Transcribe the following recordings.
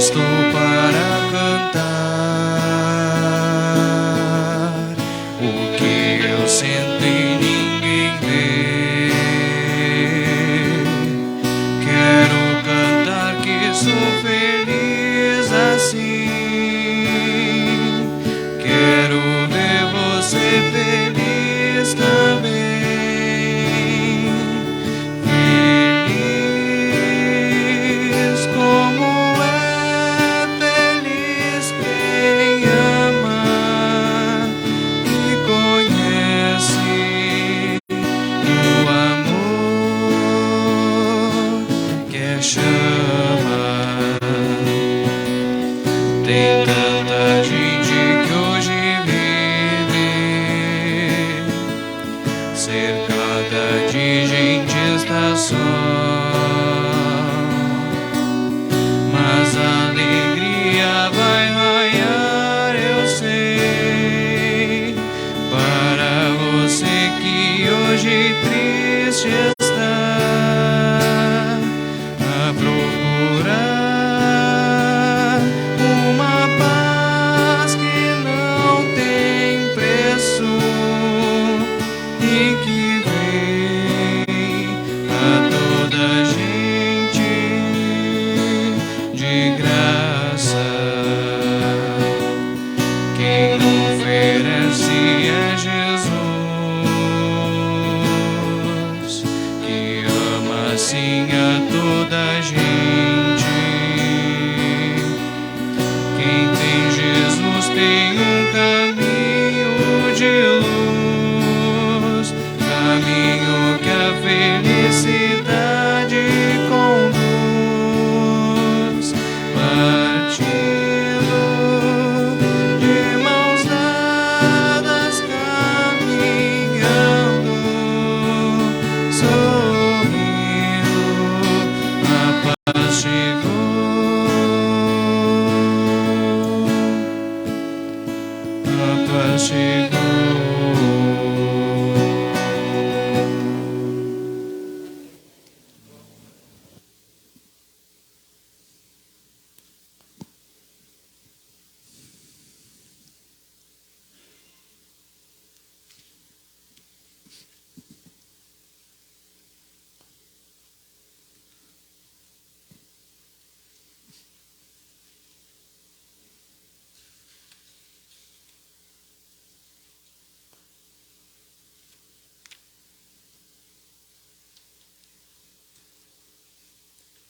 estou para cantar o que eu sinto e ninguém vê. Quero cantar que sou feliz assim. Quero ver você feliz também. Mas a alegria vai raiar, eu sei, para você que hoje triste está a procurar uma paz que não tem preço e que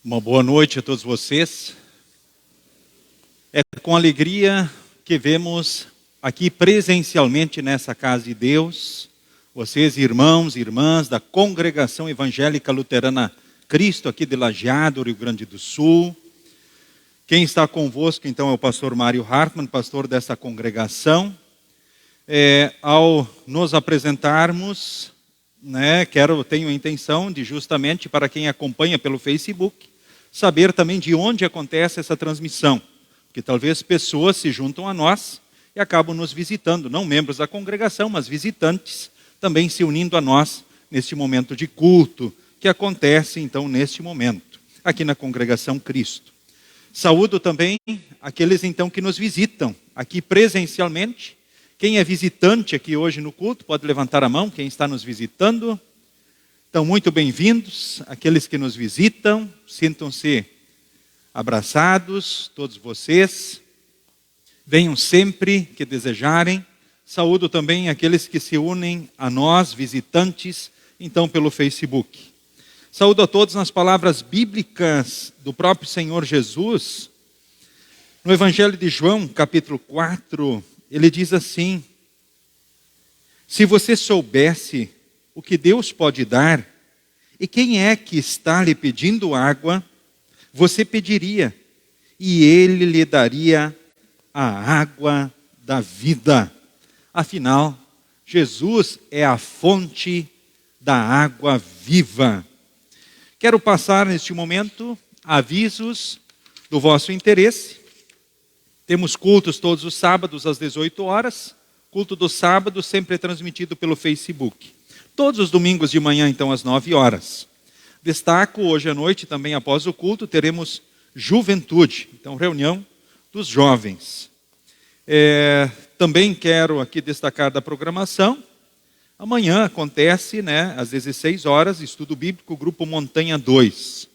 Uma boa noite a todos vocês. É com alegria que vemos aqui presencialmente nessa casa de Deus, vocês irmãos e irmãs da Congregação Evangélica Luterana Cristo, aqui de Lajeado, Rio Grande do Sul. Quem está convosco então é o pastor Mário Hartmann, pastor dessa congregação. Ao nos apresentarmos, tenho a intenção de, justamente para quem acompanha pelo Facebook, saber também de onde acontece essa transmissão, porque talvez pessoas se juntam a nós e acabam nos visitando, não membros da congregação, mas visitantes, também se unindo a nós neste momento de culto, que acontece então neste momento, aqui na Congregação Cristo. Saúdo também aqueles então que nos visitam aqui presencialmente. Quem é visitante aqui hoje no culto, pode levantar a mão, quem está nos visitando. Então, muito bem-vindos, aqueles que nos visitam, sintam-se abraçados, todos vocês. Venham sempre que desejarem. Saúdo também aqueles que se unem a nós, visitantes, então pelo Facebook. Saúdo a todos nas palavras bíblicas do próprio Senhor Jesus. No Evangelho de João, capítulo 4, ele diz assim: se você soubesse o que Deus pode dar, e quem é que está lhe pedindo água, você pediria, e Ele lhe daria a água da vida. Afinal, Jesus é a fonte da água viva. Quero passar neste momento avisos do vosso interesse. Temos cultos todos os sábados às 18 horas. Culto do sábado sempre é transmitido pelo Facebook. Todos os domingos de manhã, então, às 9 horas. Destaco, hoje à noite, também após o culto, teremos juventude. Então, reunião dos jovens. Também quero aqui destacar da programação. Amanhã acontece, às 16 horas, estudo bíblico, grupo Montanha 2.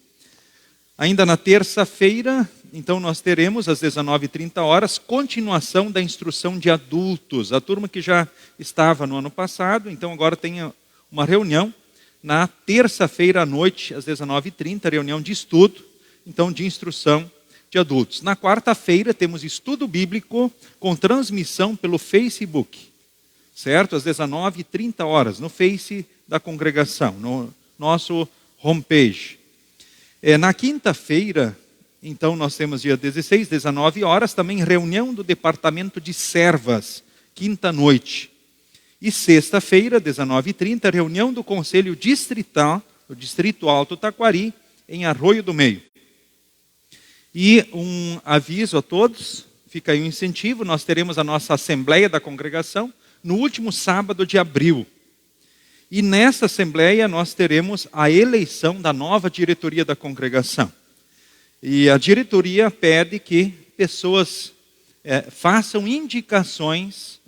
Ainda na terça-feira, então nós teremos às 19h30, continuação da instrução de adultos. A turma que já estava no ano passado, então agora tem uma reunião na terça-feira à noite, às 19h30, reunião de estudo, então de instrução de adultos. Na quarta-feira temos estudo bíblico com transmissão pelo Facebook, certo? Às 19h30, no Face da congregação, no nosso homepage. Na quinta-feira, então nós temos dia 16, 19 horas, também reunião do departamento de servas, quinta-noite. E sexta-feira, 19h30, reunião do Conselho Distrital, do Distrito Alto Taquari, em Arroio do Meio. E um aviso a todos, fica aí um incentivo, nós teremos a nossa Assembleia da Congregação no último sábado de abril. E nessa Assembleia nós teremos a eleição da nova diretoria da congregação. E a diretoria pede que pessoas façam indicações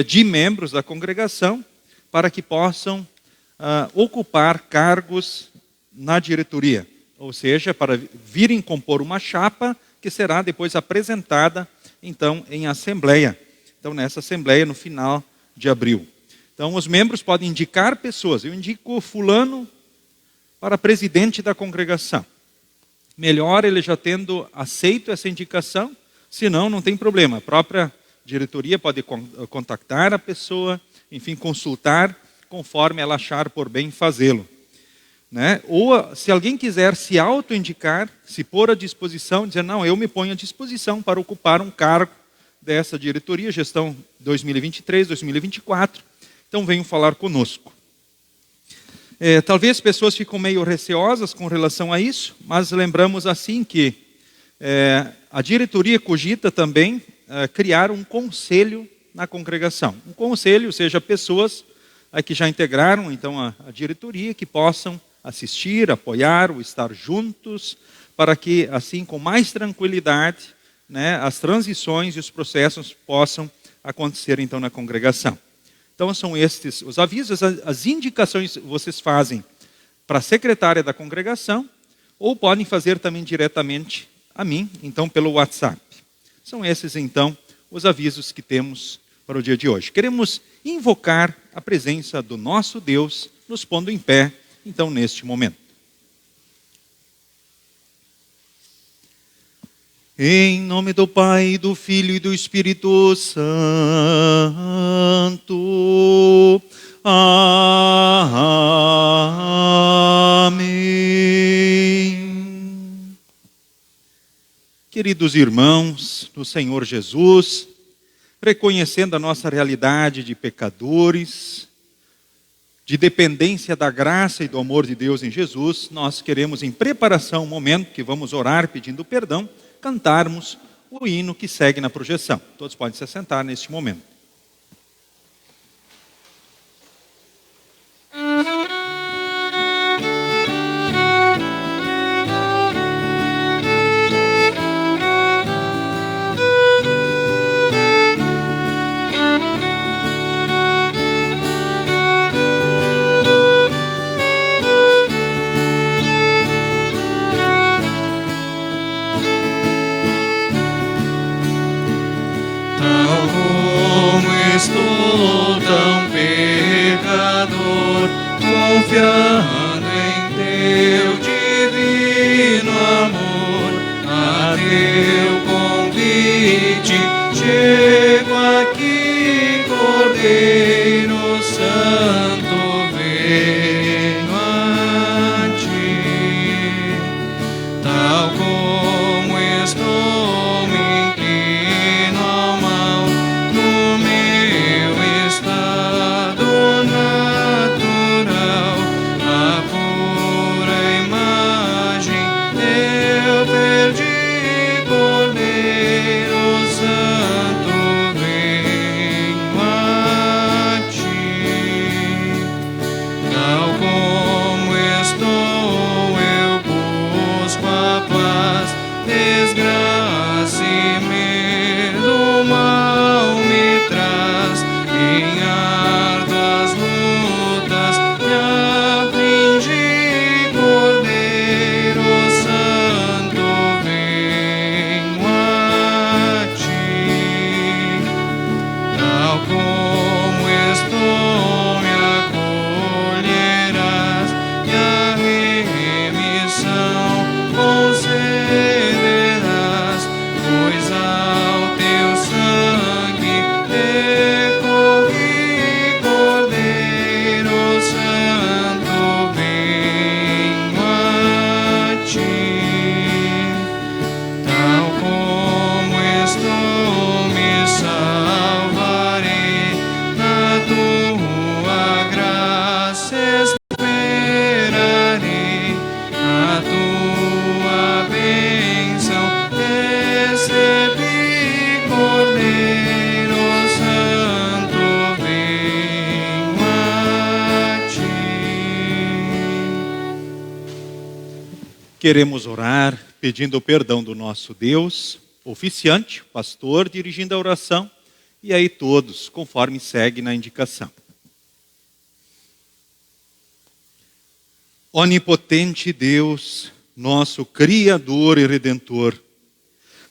de membros da congregação para que possam ocupar cargos na diretoria. Ou seja, para virem compor uma chapa que será depois apresentada, então, em assembleia. Então, nessa assembleia, no final de abril. Então, os membros podem indicar pessoas. Eu indico fulano para presidente da congregação. Melhor ele já tendo aceito essa indicação, senão não tem problema. A própria diretoria pode contactar a pessoa, enfim, consultar conforme ela achar por bem fazê-lo. Ou se alguém quiser se auto-indicar, se pôr à disposição, dizer, não, eu me ponho à disposição para ocupar um cargo dessa diretoria, gestão 2023, 2024, então venham falar conosco. Talvez pessoas ficam meio receosas com relação a isso, mas lembramos assim que a diretoria cogita também criar um conselho na congregação. Um conselho, ou seja, pessoas que já integraram então a diretoria, que possam assistir, apoiar ou estar juntos, para que assim com mais tranquilidade, as transições e os processos possam acontecer então na congregação. Então são estes os avisos, as indicações vocês fazem para a secretária da congregação, ou podem fazer também diretamente a mim, então pelo WhatsApp. São esses então os avisos que temos para o dia de hoje. Queremos invocar a presença do nosso Deus, nos pondo em pé, então neste momento. Em nome do Pai, do Filho e do Espírito Santo. Amém. Queridos irmãos do Senhor Jesus, reconhecendo a nossa realidade de pecadores, de dependência da graça e do amor de Deus em Jesus, nós queremos, em preparação, um momento que vamos orar pedindo perdão, cantarmos o hino que segue na projeção. Todos podem se assentar neste momento. Estou tão pecador, confiando em teu divino amor, a teu convite chego aqui, Cordeiro Santo, venho a ti, tal como estou, me inclino ao mal, no meu estado natural, a pura imagem eu perdi, Cordeiro Santo, venho a ti, tal como estou, eu busco a paz, desgraça e medo mal me traz, em árduas lutas me aflige, Cordeiro Santo, venho a ti. Tal como estou me acolherás, e a remissão concederás, pois ao teu sangue recorri, Cordeiro Santo, venho a ti. Tal como estou me salvarei, na tua graça esperarei, a tua bênção recebi, Cordeiro Santo, venho a ti. Queremos orar pedindo o perdão do nosso Deus, oficiante, pastor, dirigindo a oração, e aí todos, conforme segue na indicação. Onipotente Deus, nosso Criador e Redentor,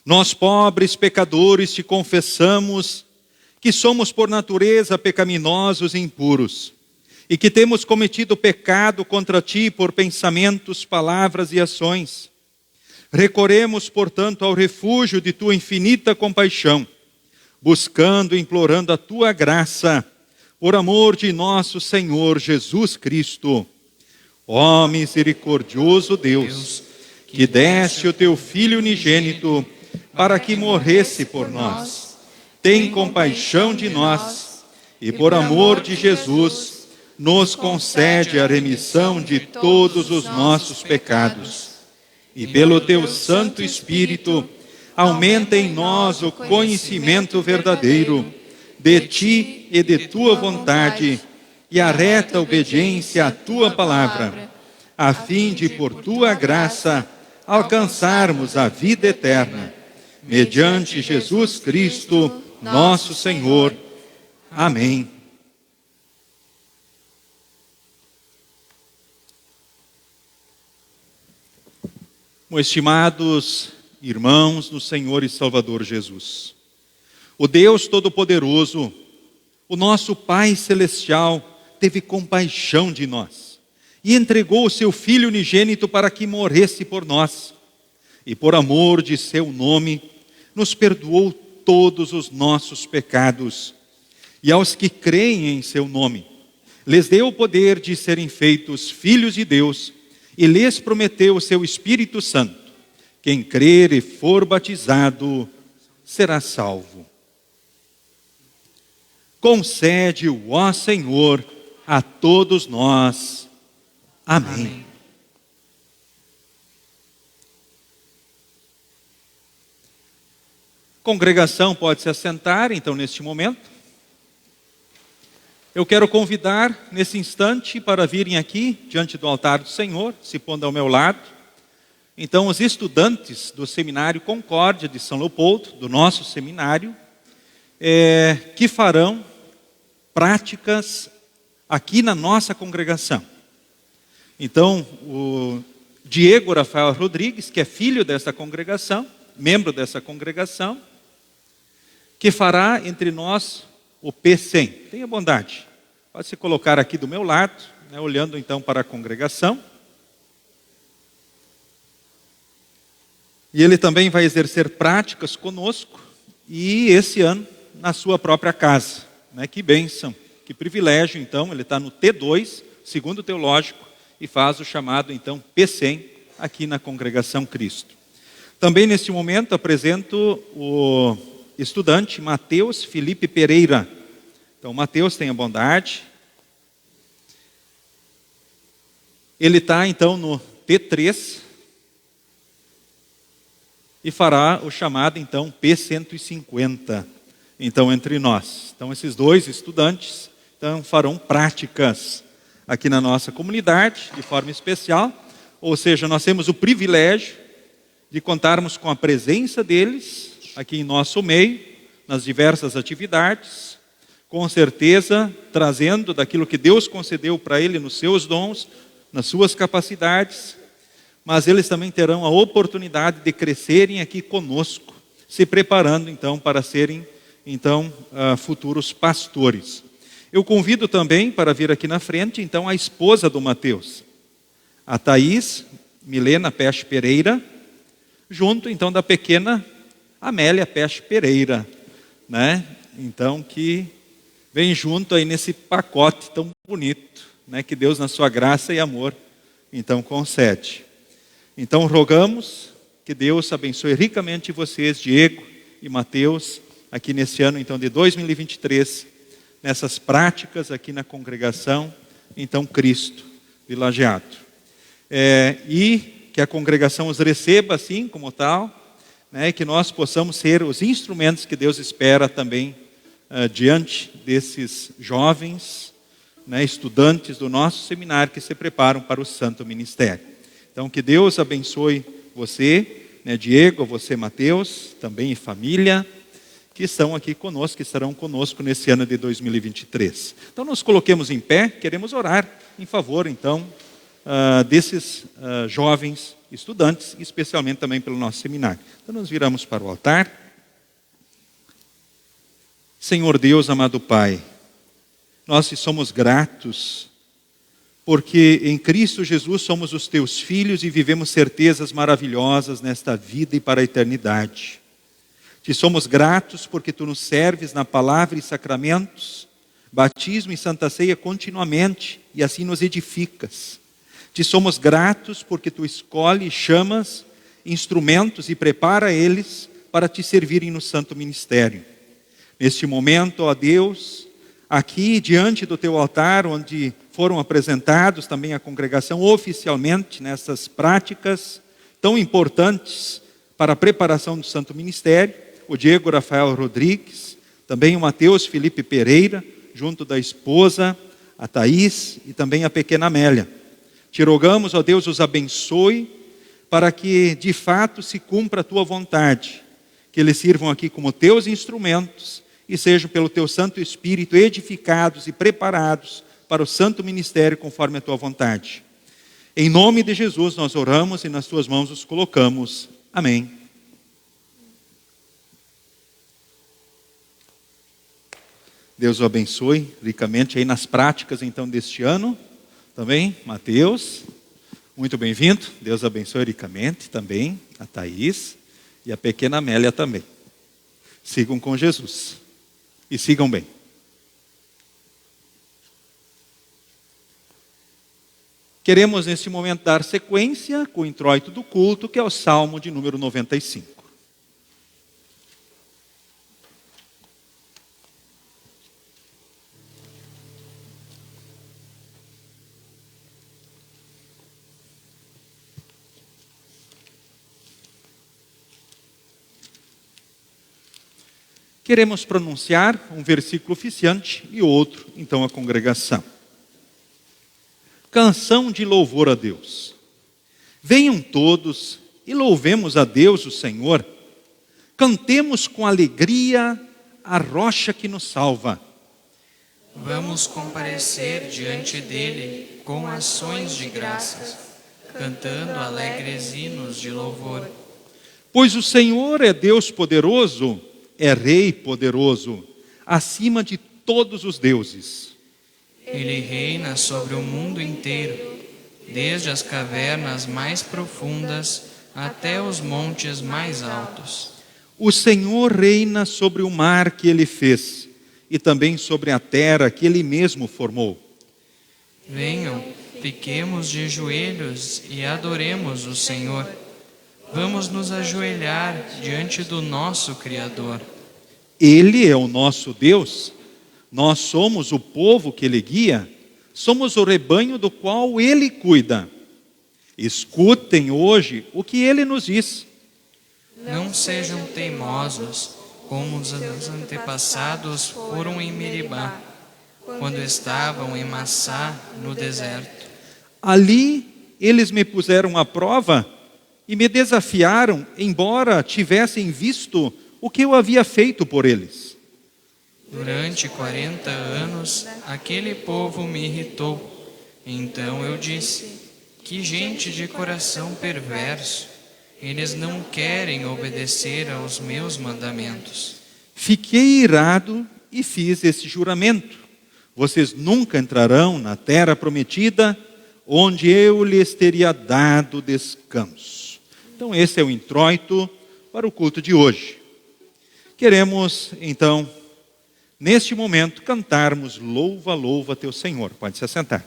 nós pobres pecadores te confessamos que somos por natureza pecaminosos e impuros, e que temos cometido pecado contra ti por pensamentos, palavras e ações. Recorremos, portanto, ao refúgio de tua infinita compaixão, buscando e implorando a tua graça, por amor de nosso Senhor Jesus Cristo. Ó misericordioso Deus, que deste o teu Filho unigênito para que morresse por nós, tem compaixão de nós e, por amor de Jesus, nos concede a remissão de todos os nossos pecados. E pelo teu Santo Espírito, aumenta em nós o conhecimento verdadeiro de ti e de tua vontade, e a reta obediência à tua palavra, a fim de, por tua graça, alcançarmos a vida eterna, mediante Jesus Cristo, nosso Senhor. Amém. Estimados irmãos no Senhor e Salvador Jesus, o Deus Todo-Poderoso, o nosso Pai Celestial, teve compaixão de nós e entregou o seu Filho unigênito para que morresse por nós, e por amor de seu nome, nos perdoou todos os nossos pecados, e aos que creem em seu nome, lhes deu o poder de serem feitos filhos de Deus, e lhes prometeu o seu Espírito Santo. Quem crer e for batizado será salvo. Concede-o, ó Senhor, a todos nós. Amém. Congregação pode se assentar, então, neste momento. Eu quero convidar, nesse instante, para virem aqui, diante do altar do Senhor, se pondo ao meu lado. Então, os estudantes do Seminário Concórdia de São Leopoldo, do nosso seminário, que farão práticas aqui na nossa congregação. Então, o Diego Rafael Rodrigues, que é filho dessa congregação, membro dessa congregação, que fará entre nós o P100. Tenha bondade. Pode se colocar aqui do meu lado, né, olhando então para a congregação. E ele também vai exercer práticas conosco, e esse ano na sua própria casa. Né? Que bênção, que privilégio então, ele está no T2, segundo teológico, e faz o chamado então P100 aqui na Congregação Cristo. Também neste momento apresento o estudante Mateus Felipe Pereira. Então, Mateus, tenha bondade. Ele está, então, no T3 e fará o chamado, então, P150, então, entre nós. Então, esses dois estudantes, então, farão práticas aqui na nossa comunidade, de forma especial. Ou seja, nós temos o privilégio de contarmos com a presença deles aqui em nosso meio, nas diversas atividades, com certeza trazendo daquilo que Deus concedeu para ele nos seus dons, nas suas capacidades, mas eles também terão a oportunidade de crescerem aqui conosco, se preparando então para serem futuros pastores. Eu convido também para vir aqui na frente então a esposa do Mateus, a Thaís Milena Peixe Pereira, junto então da pequena Amélia Peixe Pereira, né? Então que vem junto aí nesse pacote tão bonito, né? Que Deus na sua graça e amor então concede. Então rogamos que Deus abençoe ricamente vocês, Diego e Mateus, aqui nesse ano então de 2023, nessas práticas aqui na congregação, então Cristo Vilajeado. E que a congregação os receba assim como tal, né, que nós possamos ser os instrumentos que Deus espera também diante desses jovens, né, estudantes do nosso seminário que se preparam para o santo ministério. Então que Deus abençoe você, né, Diego, você Mateus, também e família, que estão aqui conosco, que estarão conosco nesse ano de 2023. Então nos coloquemos em pé, queremos orar em favor então desses jovens estudantes, especialmente também pelo nosso seminário. Então nós viramos para o altar. Senhor Deus, amado Pai, nós te somos gratos, porque em Cristo Jesus somos os teus filhos e vivemos certezas maravilhosas nesta vida e para a eternidade. Te somos gratos porque tu nos serves na palavra e sacramentos, batismo e santa ceia continuamente, e assim nos edificas. Te somos gratos porque tu escolhe e chamas instrumentos e prepara eles para te servirem no santo ministério. Neste momento, ó Deus, aqui diante do teu altar, onde foram apresentados também a congregação oficialmente nessas práticas tão importantes para a preparação do santo ministério, o Diego Rafael Rodrigues, também o Mateus Felipe Pereira, junto da esposa, a Thaís e também a pequena Amélia. Te rogamos, ó Deus, os abençoe para que de fato se cumpra a tua vontade, que eles sirvam aqui como teus instrumentos e sejam pelo teu Santo Espírito edificados e preparados para o santo ministério conforme a tua vontade. Em nome de Jesus nós oramos e nas tuas mãos os colocamos. Amém. Deus o abençoe ricamente aí nas práticas então deste ano. Também, Mateus, muito bem-vindo. Deus abençoe ricamente também a Thaís e a pequena Amélia também. Sigam com Jesus e sigam bem. Queremos neste momento dar sequência com o introito do culto, que é o Salmo de número 95. Queremos pronunciar um versículo oficiante e outro, então, a congregação. Canção de louvor a Deus. Venham todos e louvemos a Deus, o Senhor. Cantemos com alegria a rocha que nos salva. Vamos comparecer diante dele com ações de graças, cantando alegres hinos de louvor. Pois o Senhor é Deus poderoso, é Rei poderoso, acima de todos os deuses. Ele reina sobre o mundo inteiro, desde as cavernas mais profundas até os montes mais altos. O Senhor reina sobre o mar que ele fez e também sobre a terra que ele mesmo formou. Venham, fiquemos de joelhos e adoremos o Senhor. Vamos nos ajoelhar diante do nosso Criador. Ele é o nosso Deus. Nós somos o povo que ele guia, somos o rebanho do qual ele cuida. Escutem hoje o que ele nos diz. Não sejam teimosos, como os antepassados foram em Meribá, quando estavam em Massá, no deserto. Ali eles me puseram à prova e me desafiaram, embora tivessem visto o que eu havia feito por eles. Durante 40 anos, aquele povo me irritou. Então eu disse: que gente de coração perverso! Eles não querem obedecer aos meus mandamentos. Fiquei irado e fiz esse juramento: vocês nunca entrarão na terra prometida, onde eu lhes teria dado descanso. Então esse é o introito para o culto de hoje. Queremos, então, neste momento, cantarmos Louva, louva teu Senhor. Pode se assentar.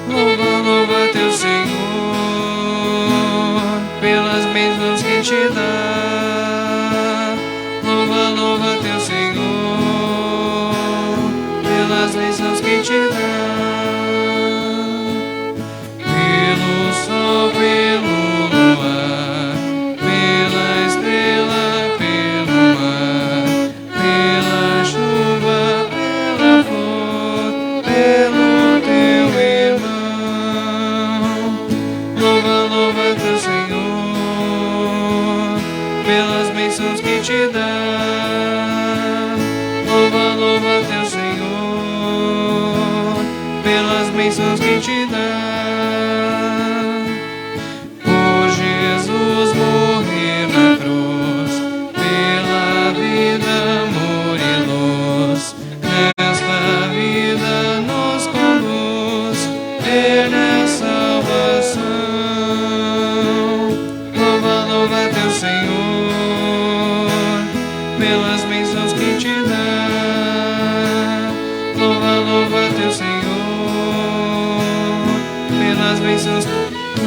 Louva, louva teu Senhor, pelas bênçãos que te dá. Louva, louva teu Senhor, pelas bênçãos que te dá. Pelo sol, pelo luar, pela estrela, pelo mar, pela chuva, pela flor, pelo teu irmão. Louva, louva teu Senhor, pelas bênçãos que te dá. Louva, louva teu Senhor, pelas bênçãos que te dá. Por Jesus morrer na cruz, pela vida, amor e luz, nesta vida nos conduz, Ele é salvação. Louva, louva teu Senhor, pelas bênçãos que te dá. Louva, louva teu Senhor, pelas bênçãos que te dá.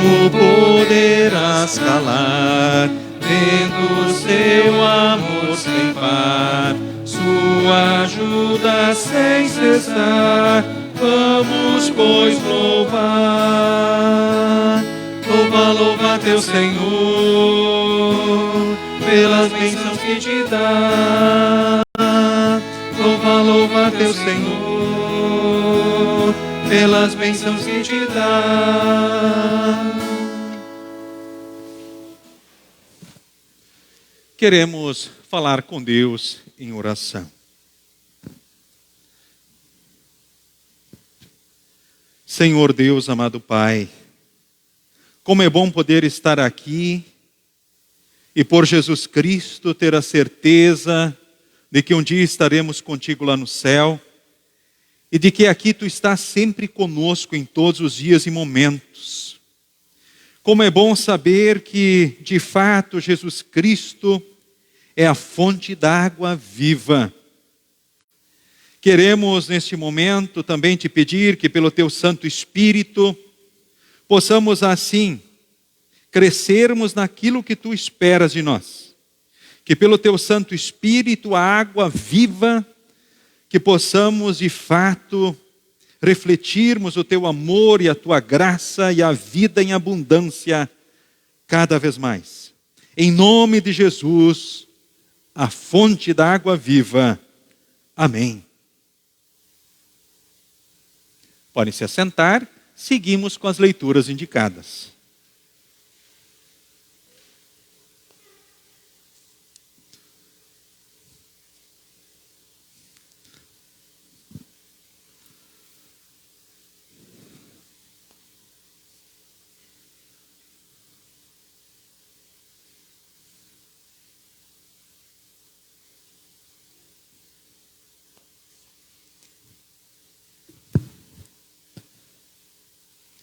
Como poderás calar, vendo seu amor sem par, sua ajuda sem cessar? Vamos, pois, louvar. Louva, louva teu Senhor, pelas bênçãos que te dá. Louva, louva teu Senhor, pelas bênçãos que te dá. Queremos falar com Deus em oração. Senhor Deus, amado Pai, como é bom poder estar aqui e por Jesus Cristo ter a certeza de que um dia estaremos contigo lá no céu e de que aqui tu estás sempre conosco em todos os dias e momentos. Como é bom saber que, de fato, Jesus Cristo é a fonte d'água viva. Queremos, neste momento, também te pedir que, pelo teu Santo Espírito, possamos, assim, crescermos naquilo que tu esperas de nós. Que, pelo teu Santo Espírito, a água viva, que possamos, de fato, refletirmos o teu amor e a tua graça e a vida em abundância cada vez mais. Em nome de Jesus, a fonte da água viva. Amém. Podem se assentar, seguimos com as leituras indicadas.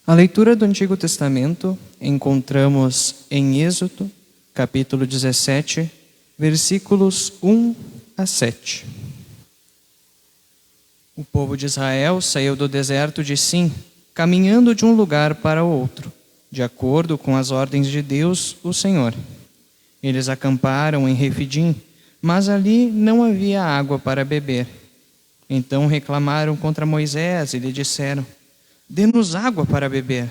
A leitura do Antigo Testamento encontramos em Êxodo, capítulo 17, versículos 1 a 7. O povo de Israel saiu do deserto de Sim, caminhando de um lugar para outro. de acordo com as ordens de Deus, o Senhor. Eles acamparam em Refidim, mas ali não havia água para beber. Então reclamaram contra Moisés e lhe disseram: dê-nos água para beber.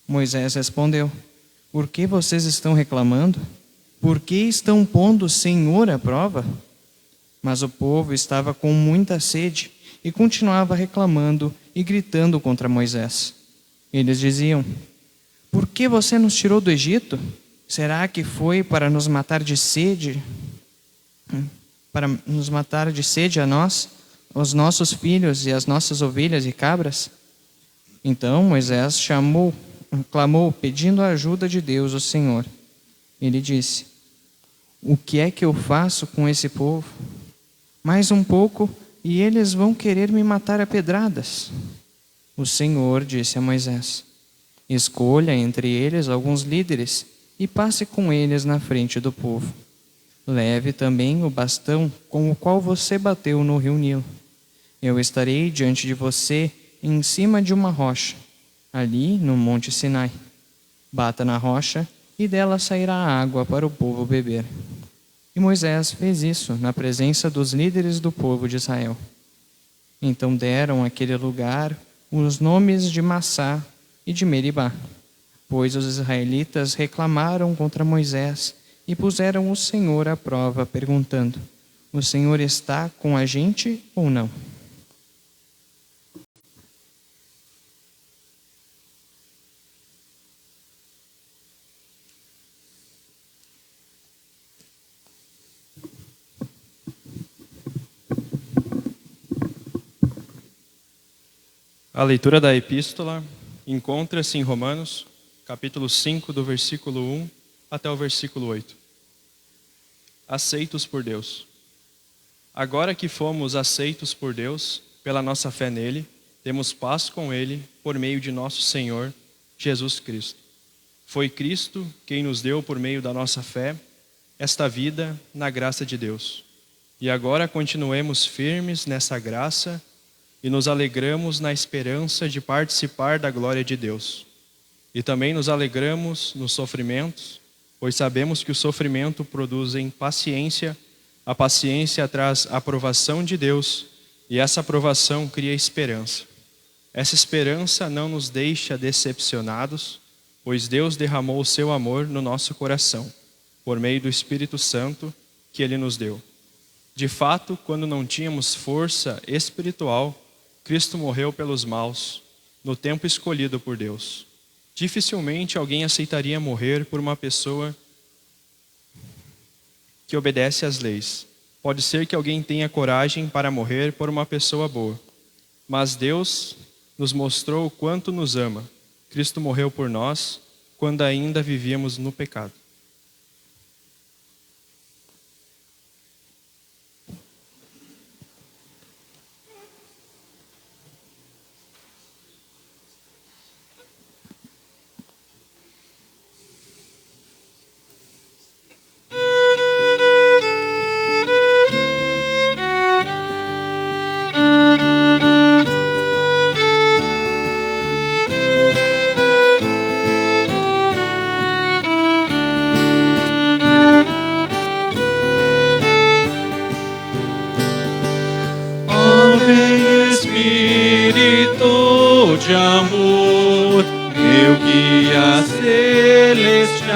Moisés respondeu: por que vocês estão reclamando? Por que estão pondo o Senhor à prova? Mas o povo estava com muita sede e continuava reclamando e gritando contra Moisés. Eles diziam: por que você nos tirou do Egito? Será que foi para nos matar de sede? Para nos matar de sede a nós, os nossos filhos e as nossas ovelhas e cabras? Então Moisés clamou, pedindo a ajuda de Deus, o Senhor. Ele disse: o que é que eu faço com esse povo? Mais um pouco e eles vão querer me matar a pedradas. O Senhor disse a Moisés: escolha entre eles alguns líderes e passe com eles na frente do povo. Leve também o bastão com o qual você bateu no rio Nilo. Eu estarei diante de você em cima de uma rocha, ali no monte Sinai. Bata na rocha e dela sairá água para o povo beber. E Moisés fez isso na presença dos líderes do povo de Israel. Então deram àquele lugar os nomes de Massá e de Meribá, pois os israelitas reclamaram contra Moisés e puseram o Senhor à prova, perguntando: o Senhor está com a gente ou não? A leitura da epístola encontra-se em Romanos, capítulo 5, do versículo 1 até o versículo 8. Aceitos por Deus. Agora que fomos aceitos por Deus, pela nossa fé nele, temos paz com ele por meio de nosso Senhor Jesus Cristo. Foi Cristo quem nos deu, por meio da nossa fé, esta vida na graça de Deus. E agora continuemos firmes nessa graça e nos alegramos na esperança de participar da glória de Deus. E também nos alegramos nos sofrimentos, pois sabemos que o sofrimento produz paciência, a paciência traz a aprovação de Deus, e essa aprovação cria esperança. Essa esperança não nos deixa decepcionados, pois Deus derramou o seu amor no nosso coração, por meio do Espírito Santo que Ele nos deu. De fato, quando não tínhamos força espiritual, Cristo morreu pelos maus, no tempo escolhido por Deus. Dificilmente alguém aceitaria morrer por uma pessoa que obedece às leis. Pode ser que alguém tenha coragem para morrer por uma pessoa boa. Mas Deus nos mostrou o quanto nos ama. Cristo morreu por nós quando ainda vivíamos no pecado. De amor, meu guia celestial,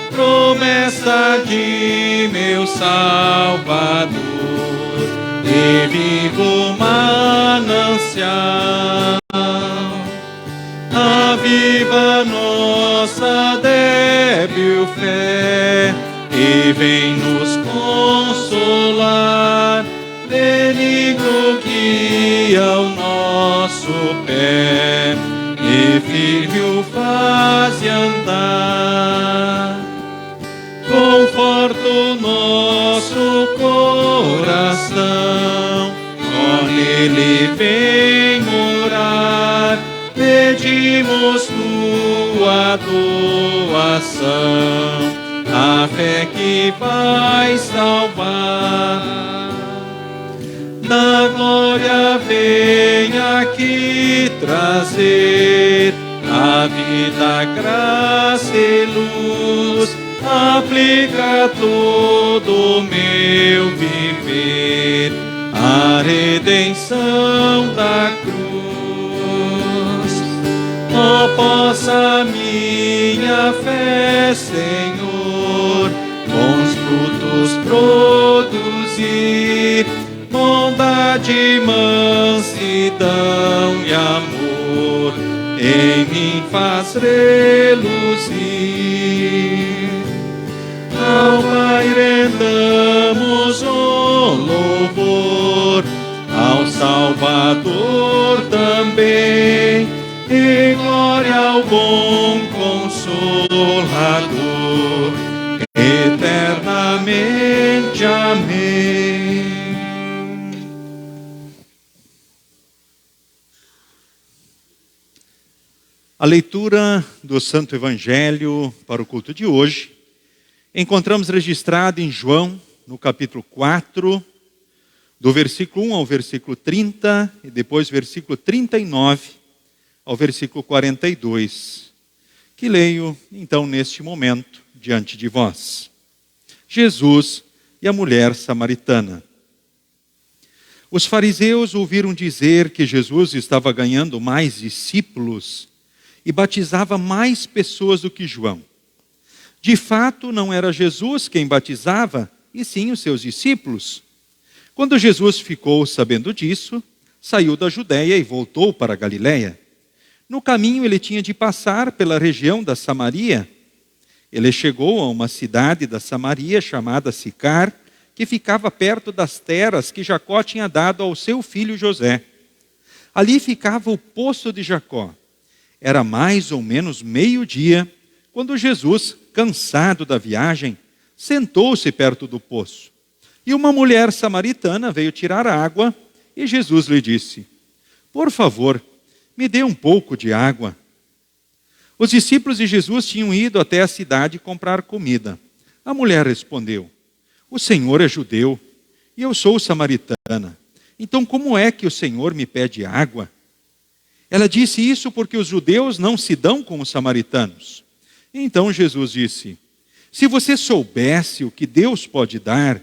promessa de meu Salvador, de vivo manancial. Aviva nossa débil fé e vem nos consolar, benigno guia o nosso pé e firme o faze andar. Conforta o nosso coração, com ele vem morar, pedimos tua doação, a fé que vai salvar. Da glória vem aqui trazer a vida, graça e luz, aplica todo o meu viver, a redenção da cruz. Oh, possa minha fé, Senhor, bons frutos produzir, bondade, mansidão e amor, em mim faz reluzir. Ao Pai rendamos o louvor, ao Salvador também, e glória ao bom Consolador, eternamente. Amém. A leitura do Santo Evangelho para o culto de hoje encontramos registrado em João, no capítulo 4, do versículo 1 ao versículo 30, e depois versículo 39 ao versículo 42, que leio então neste momento diante de vós. Jesus e a mulher samaritana. Os fariseus ouviram dizer que Jesus estava ganhando mais discípulos e batizava mais pessoas do que João. De fato, não era Jesus quem batizava, e sim os seus discípulos. Quando Jesus ficou sabendo disso, saiu da Judéia e voltou para a Galiléia. No caminho ele tinha de passar pela região da Samaria. Ele chegou a uma cidade da Samaria chamada Sicar, que ficava perto das terras que Jacó tinha dado ao seu filho José. Ali ficava o poço de Jacó. Era mais ou menos meio-dia, quando Jesus, cansado da viagem, sentou-se perto do poço. E uma mulher samaritana veio tirar água, e Jesus lhe disse: por favor, me dê um pouco de água. Os discípulos de Jesus tinham ido até a cidade comprar comida. A mulher respondeu: o Senhor é judeu, e eu sou samaritana. Então como é que o Senhor me pede água? Ela disse isso porque os judeus não se dão com os samaritanos. Então Jesus disse: se você soubesse o que Deus pode dar,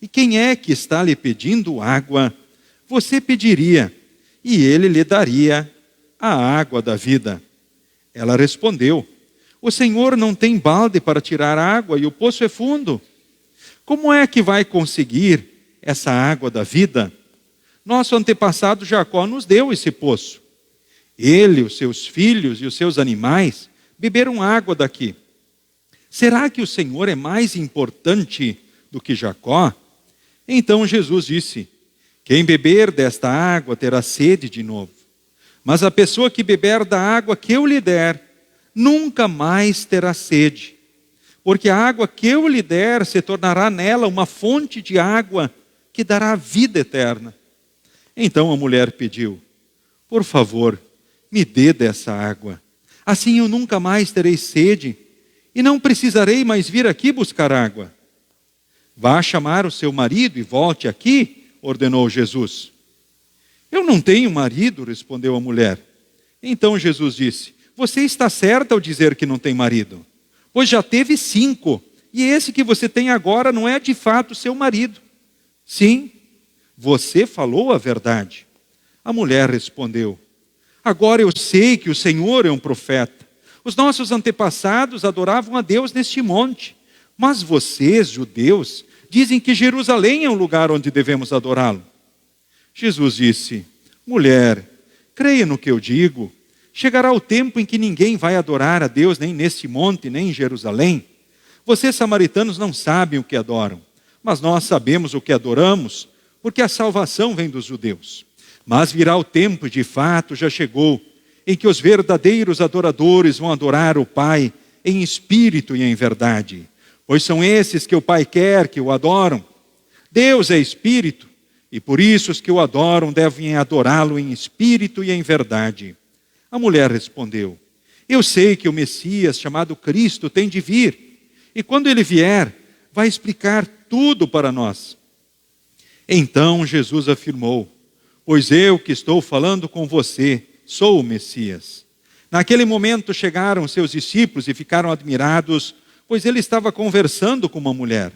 e quem é que está lhe pedindo água, você pediria, e ele lhe daria a água da vida. Ela respondeu: o Senhor não tem balde para tirar água e o poço é fundo. Como é que vai conseguir essa água da vida? Nosso antepassado Jacó nos deu esse poço. Ele, os seus filhos e os seus animais beberam água daqui. Será que o Senhor é mais importante do que Jacó? Então Jesus disse: quem beber desta água terá sede de novo. Mas a pessoa que beber da água que eu lhe der, nunca mais terá sede. Porque a água que eu lhe der se tornará nela uma fonte de água que dará vida eterna. Então a mulher pediu: por favor, me dê dessa água. Assim eu nunca mais terei sede e não precisarei mais vir aqui buscar água. Vá chamar o seu marido e volte aqui, ordenou Jesus. Eu não tenho marido, respondeu a mulher. Então Jesus disse: você está certa ao dizer que não tem marido, pois já teve 5, e esse que você tem agora não é de fato seu marido. Sim, você falou a verdade. A mulher respondeu: agora eu sei que o Senhor é um profeta. Os nossos antepassados adoravam a Deus neste monte, mas vocês, judeus, dizem que Jerusalém é o lugar onde devemos adorá-lo. Jesus disse: mulher, creia no que eu digo. Chegará o tempo em que ninguém vai adorar a Deus nem neste monte, nem em Jerusalém. Vocês samaritanos não sabem o que adoram, mas nós sabemos o que adoramos, porque a salvação vem dos judeus. Mas virá o tempo, de fato já chegou, em que os verdadeiros adoradores vão adorar o Pai em espírito e em verdade, pois são esses que o Pai quer que o adoram. Deus é espírito, e por isso os que o adoram devem adorá-lo em espírito e em verdade. A mulher respondeu: eu sei que o Messias, chamado Cristo, tem de vir, e quando ele vier, vai explicar tudo para nós. Então Jesus afirmou: pois eu que estou falando com você, sou o Messias. Naquele momento chegaram seus discípulos e ficaram admirados, pois ele estava conversando com uma mulher.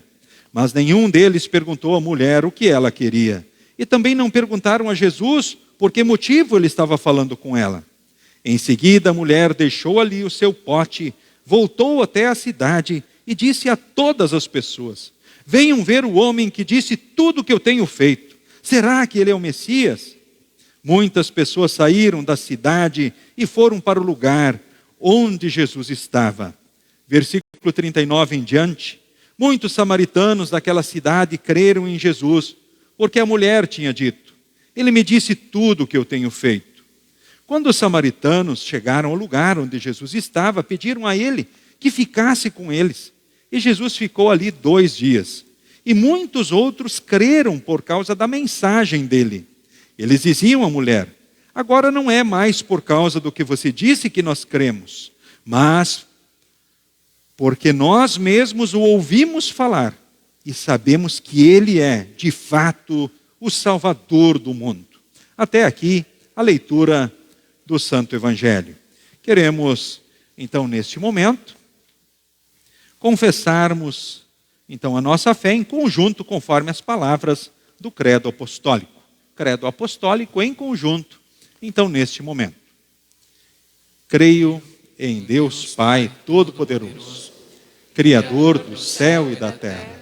Mas nenhum deles perguntou à mulher o que ela queria. E também não perguntaram a Jesus por que motivo ele estava falando com ela. Em seguida, a mulher deixou ali o seu pote, voltou até a cidade e disse a todas as pessoas: venham ver o homem que disse tudo o que eu tenho feito. Será que ele é o Messias? Muitas pessoas saíram da cidade e foram para o lugar onde Jesus estava. Versículo 39 em diante. Muitos samaritanos daquela cidade creram em Jesus, porque a mulher tinha dito: ele me disse tudo o que eu tenho feito. Quando os samaritanos chegaram ao lugar onde Jesus estava, pediram a ele que ficasse com eles. E Jesus ficou ali 2 dias. E muitos outros creram por causa da mensagem dele. Eles diziam à mulher: agora não é mais por causa do que você disse que nós cremos, mas porque nós mesmos o ouvimos falar e sabemos que ele é, de fato, o Salvador do mundo. Até aqui, a leitura do Santo Evangelho. Queremos, então, neste momento, confessarmos, então, a nossa fé em conjunto, conforme as palavras do credo apostólico. Credo apostólico em conjunto, então, neste momento. Creio em Deus Pai Todo-Poderoso, Criador do céu e da terra,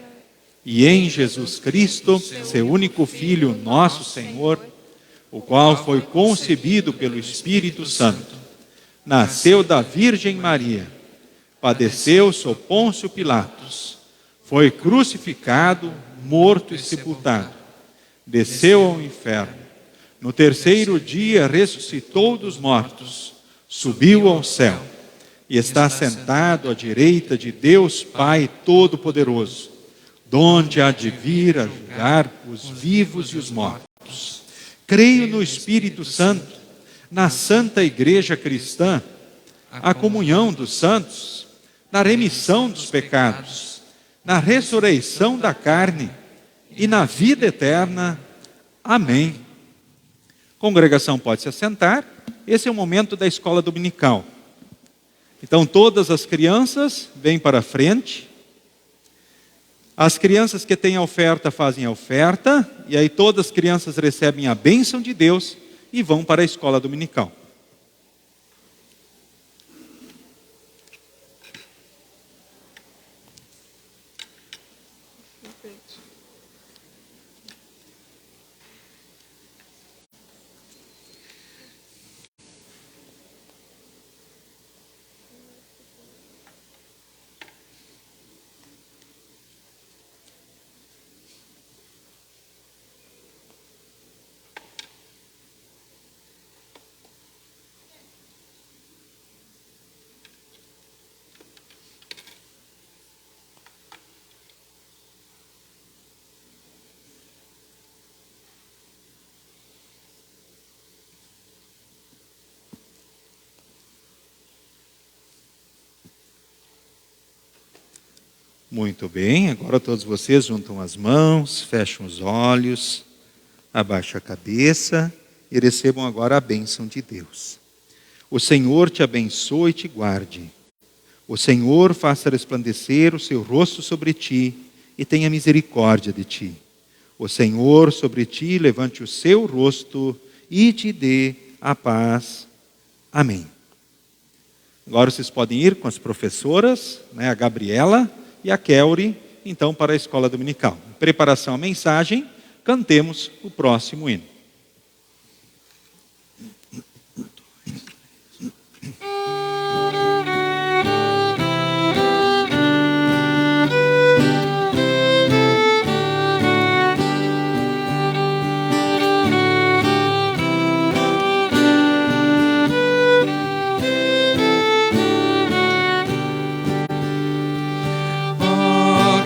e em Jesus Cristo, seu único Filho, nosso Senhor, o qual foi concebido pelo Espírito Santo, nasceu da Virgem Maria, padeceu sob Pôncio Pilatos, foi crucificado, morto e sepultado, desceu ao inferno, no terceiro dia ressuscitou dos mortos, subiu ao céu e está sentado à direita de Deus Pai Todo-Poderoso, donde há de vir a julgar os vivos e os mortos. Creio no Espírito Santo, na Santa Igreja Cristã, a comunhão dos santos, na remissão dos pecados, na ressurreição da carne e na vida eterna. Amém. Congregação pode se assentar. Esse é o momento da escola dominical. Então todas as crianças vêm para a frente. As crianças que têm a oferta fazem a oferta, e aí todas as crianças recebem a bênção de Deus e vão para a escola dominical. Muito bem, agora todos vocês juntam as mãos, fecham os olhos, abaixam a cabeça e recebam agora a bênção de Deus. O Senhor te abençoe e te guarde. O Senhor faça resplandecer o seu rosto sobre ti e tenha misericórdia de ti. O Senhor sobre ti levante o seu rosto e te dê a paz. Amém. Agora vocês podem ir com as professoras, a Gabriela e a Kelly, então, para a escola dominical. Em preparação à mensagem, cantemos o próximo hino.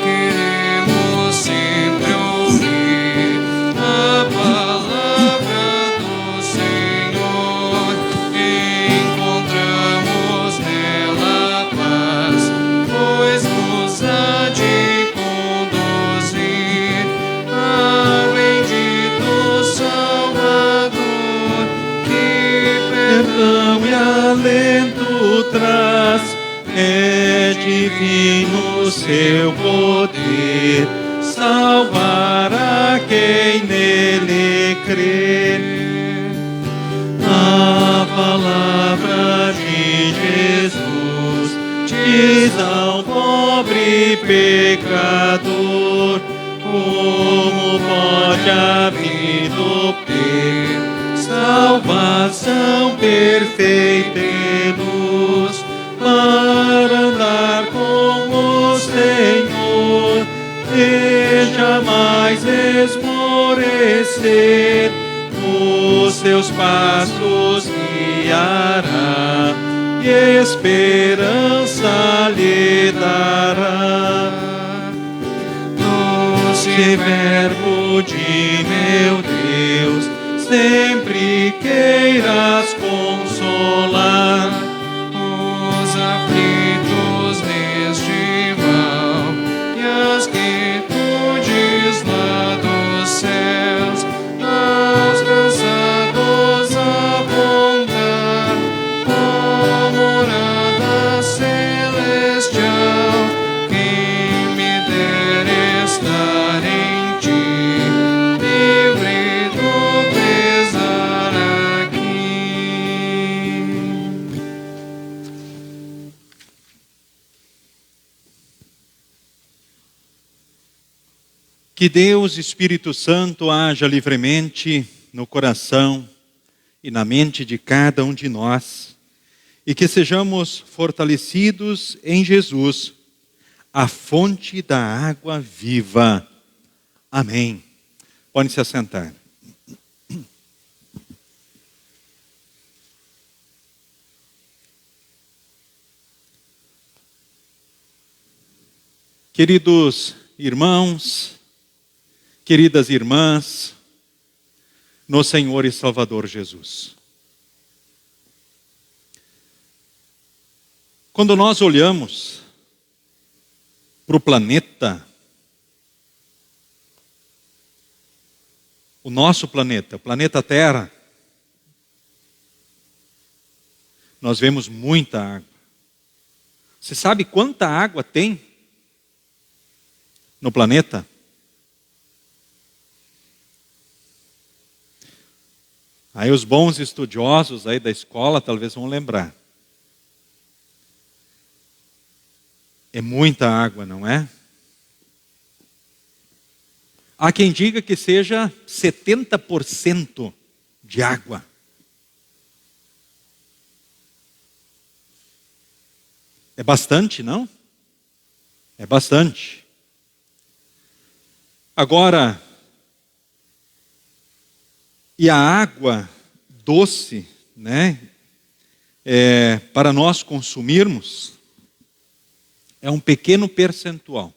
Queremos sempre ouvir a palavra. seu poder salvar a quem nele crer. A palavra de Jesus diz ao pobre pecador: como pode a vida ter salvação perfeita e luz, para andar com o Senhor e jamais esmorecer. Os seus passos guiará e esperança lhe dará. Doce verbo de meu Deus, sempre queiras consolar os aflitos neste mal e as quietudes lá dos céus, aos cansados apontar, ó morada celestial, quem me der estar em ti, livre do pesar aqui. Que Deus, Espírito Santo, haja livremente no coração e na mente de cada um de nós, e que sejamos fortalecidos em Jesus, a fonte da água viva. Amém. Podem se assentar. Queridos irmãos, queridas irmãs, no Senhor e Salvador Jesus. Quando nós olhamos para o planeta, o nosso planeta, o planeta Terra, nós vemos muita água. Você sabe quanta água tem no planeta? Aí os bons estudiosos aí da escola talvez vão lembrar. É muita água, não é? Há quem diga que seja 70% de água. É bastante, não? É bastante. Agora, e a água doce, né, para nós consumirmos, é um pequeno percentual.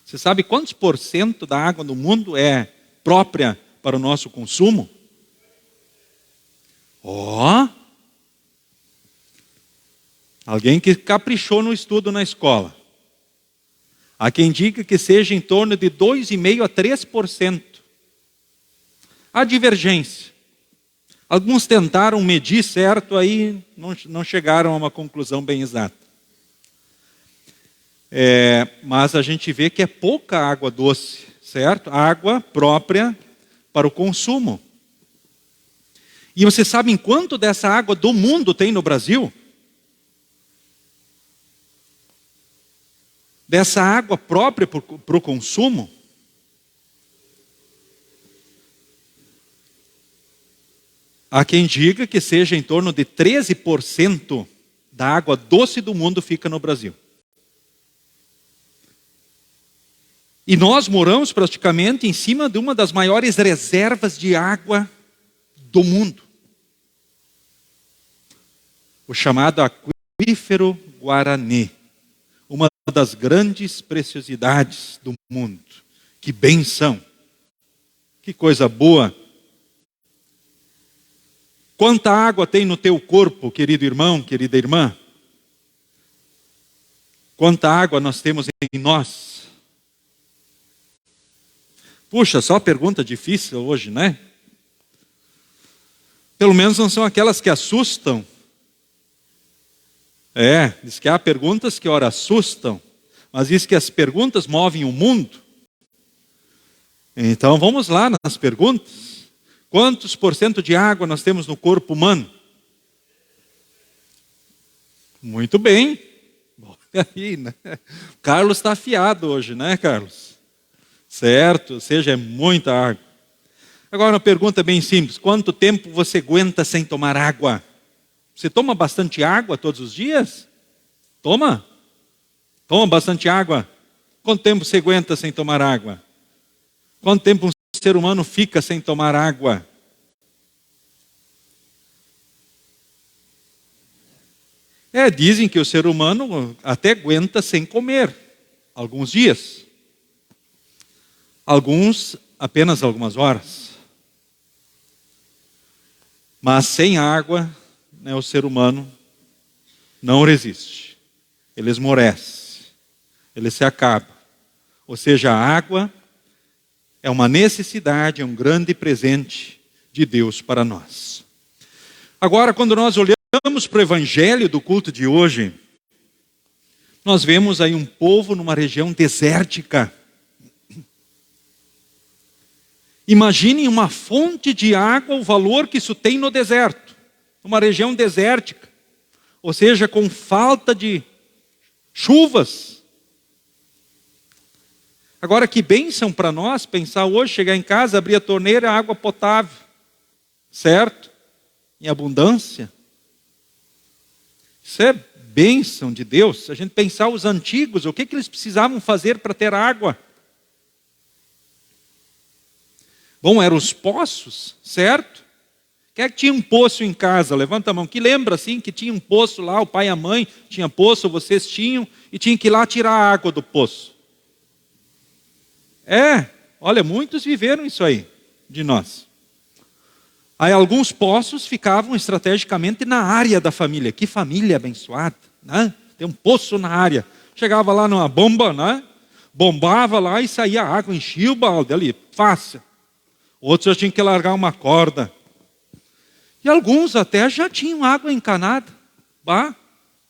Você sabe quantos por cento da água do mundo é própria para o nosso consumo? Alguém que caprichou no estudo na escola. Há quem diga que seja em torno de 2,5% a 3%. Há divergência. Alguns tentaram medir certo, aí não chegaram a uma conclusão bem exata. Mas a gente vê que é pouca água doce, certo? Água própria para o consumo. E você sabe quanto dessa água do mundo tem no Brasil? Dessa água própria para o consumo? Há quem diga que seja em torno de 13% da água doce do mundo fica no Brasil. E nós moramos praticamente em cima de uma das maiores reservas de água do mundo. O chamado aquífero Guarani. Uma das grandes preciosidades do mundo. Que bênção. Que coisa boa. Quanta água tem no teu corpo, querido irmão, querida irmã? Quanta água nós temos em nós? Puxa, só pergunta difícil hoje, né? Pelo menos não são aquelas que assustam. Diz que há perguntas que ora assustam, Mas diz que as perguntas movem o mundo. Então vamos lá nas perguntas. Quantos por cento de água nós temos no corpo humano? Muito bem. Aí, né? Carlos está afiado hoje, né, Carlos? Certo, ou seja, é muita água. Agora uma pergunta bem simples. Quanto tempo você aguenta sem tomar água? Você toma bastante água todos os dias? Toma? Toma bastante água? Quanto tempo você aguenta sem tomar água? Quanto tempo um ser humano fica sem tomar água? Dizem que o ser humano até aguenta sem comer alguns dias. Alguns apenas algumas horas. Mas sem água, né, o ser humano não resiste. Ele esmorece. Ele se acaba. Ou seja, a água é uma necessidade, é um grande presente de Deus para nós. Agora, quando nós olhamos para o evangelho do culto de hoje, nós vemos aí um povo numa região desértica. Imaginem uma fonte de água, o valor que isso tem no deserto. Uma região desértica. Ou seja, com falta de chuvas. Agora, que bênção para nós pensar hoje, chegar em casa, abrir a torneira, água potável. Certo? Em abundância. Isso é bênção de Deus. Se a gente pensar os antigos, o que eles precisavam fazer para ter água? Bom, eram os poços, certo? Quem é que tinha um poço em casa? Levanta a mão. Que lembra assim que tinha um poço lá, o pai e a mãe tinham poço, vocês tinham, e tinham que ir lá tirar a água do poço. Olha, muitos viveram isso aí, de nós. Aí alguns poços ficavam estrategicamente na área da família. Que família abençoada, né? Tem um poço na área. Chegava lá numa bomba, né? Bombava lá e saía água, enchia o balde ali, fácil. Outros já tinham que largar uma corda. E alguns até já tinham água encanada.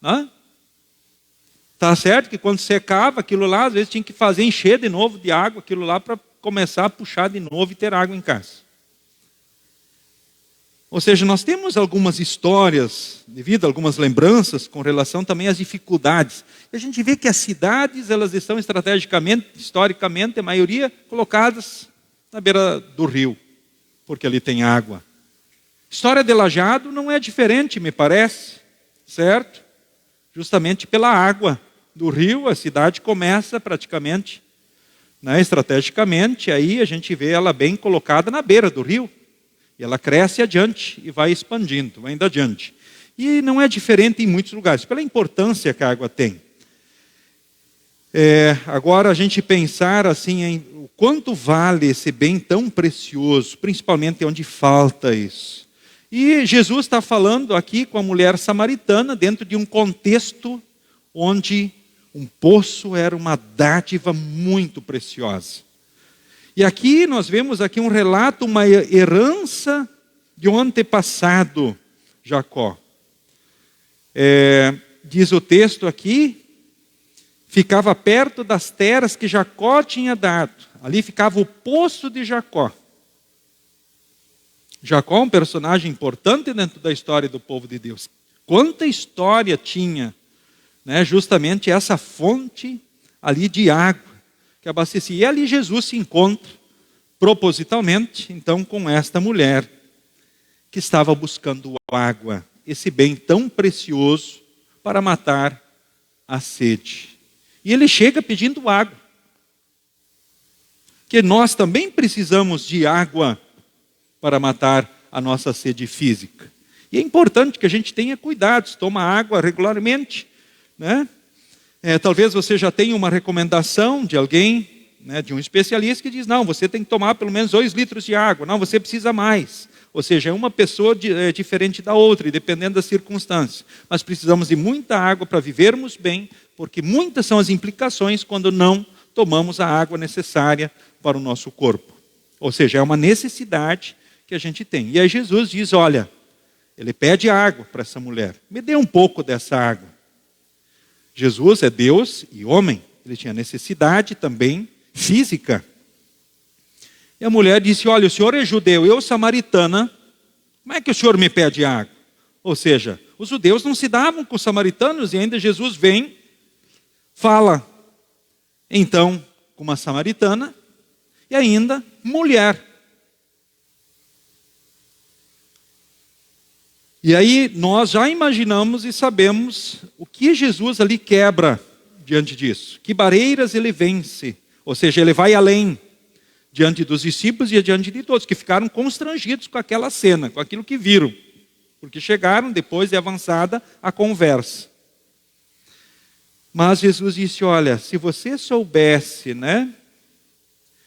Né? Tá certo que quando secava aquilo lá, às vezes tinha que fazer encher de novo de água aquilo lá para começar a puxar de novo e ter água em casa. Ou seja, nós temos algumas histórias, devido a algumas lembranças, com relação também às dificuldades. E a gente vê que as cidades, elas estão estrategicamente, historicamente, a maioria, colocadas na beira do rio, porque ali tem água. História de Lajeado não é diferente, me parece, certo? Justamente pela água do rio, a cidade começa praticamente, né, estrategicamente, aí a gente vê ela bem colocada na beira do rio. E ela cresce adiante e vai expandindo, vai indo adiante. E não é diferente em muitos lugares, pela importância que a água tem. Agora a gente pensar assim em o quanto vale esse bem tão precioso, principalmente onde falta isso. E Jesus está falando aqui com a mulher samaritana dentro de um contexto onde um poço era uma dádiva muito preciosa. E aqui nós vemos aqui um relato, uma herança de um antepassado, Jacó. Diz o texto aqui, ficava perto das terras que Jacó tinha dado. Ali ficava o poço de Jacó. Jacó é um personagem importante dentro da história do povo de Deus. Quanta história tinha, né, justamente essa fonte ali de água que abastecia. E ali Jesus se encontra propositalmente, então, com esta mulher que estava buscando água, esse bem tão precioso para matar a sede. E ele chega pedindo água. Que nós também precisamos de água para matar a nossa sede física. E é importante que a gente tenha cuidados, toma água regularmente, né? Talvez você já tenha uma recomendação de alguém, né, de um especialista que diz, não, você tem que tomar pelo menos 2 litros de água, não, você precisa mais. Ou seja, é uma pessoa diferente da outra, e dependendo das circunstâncias. Mas precisamos de muita água para vivermos bem, porque muitas são as implicações quando não tomamos a água necessária para o nosso corpo. Ou seja, é uma necessidade que a gente tem. E aí Jesus diz, olha, ele pede água para essa mulher. Me dê um pouco dessa água. Jesus é Deus e homem, ele tinha necessidade também física. E a mulher disse: olha, o senhor é judeu, eu samaritana, como é que o senhor me pede água? Ou seja, os judeus não se davam com os samaritanos, e ainda Jesus vem, fala então com uma samaritana, e ainda mulher. E aí nós já imaginamos e sabemos o que Jesus ali quebra diante disso. Que barreiras ele vence, ou seja, ele vai além diante dos discípulos e diante de todos, que ficaram constrangidos com aquela cena, com aquilo que viram, porque chegaram depois de avançada a conversa. Mas Jesus disse: olha, se você soubesse, né,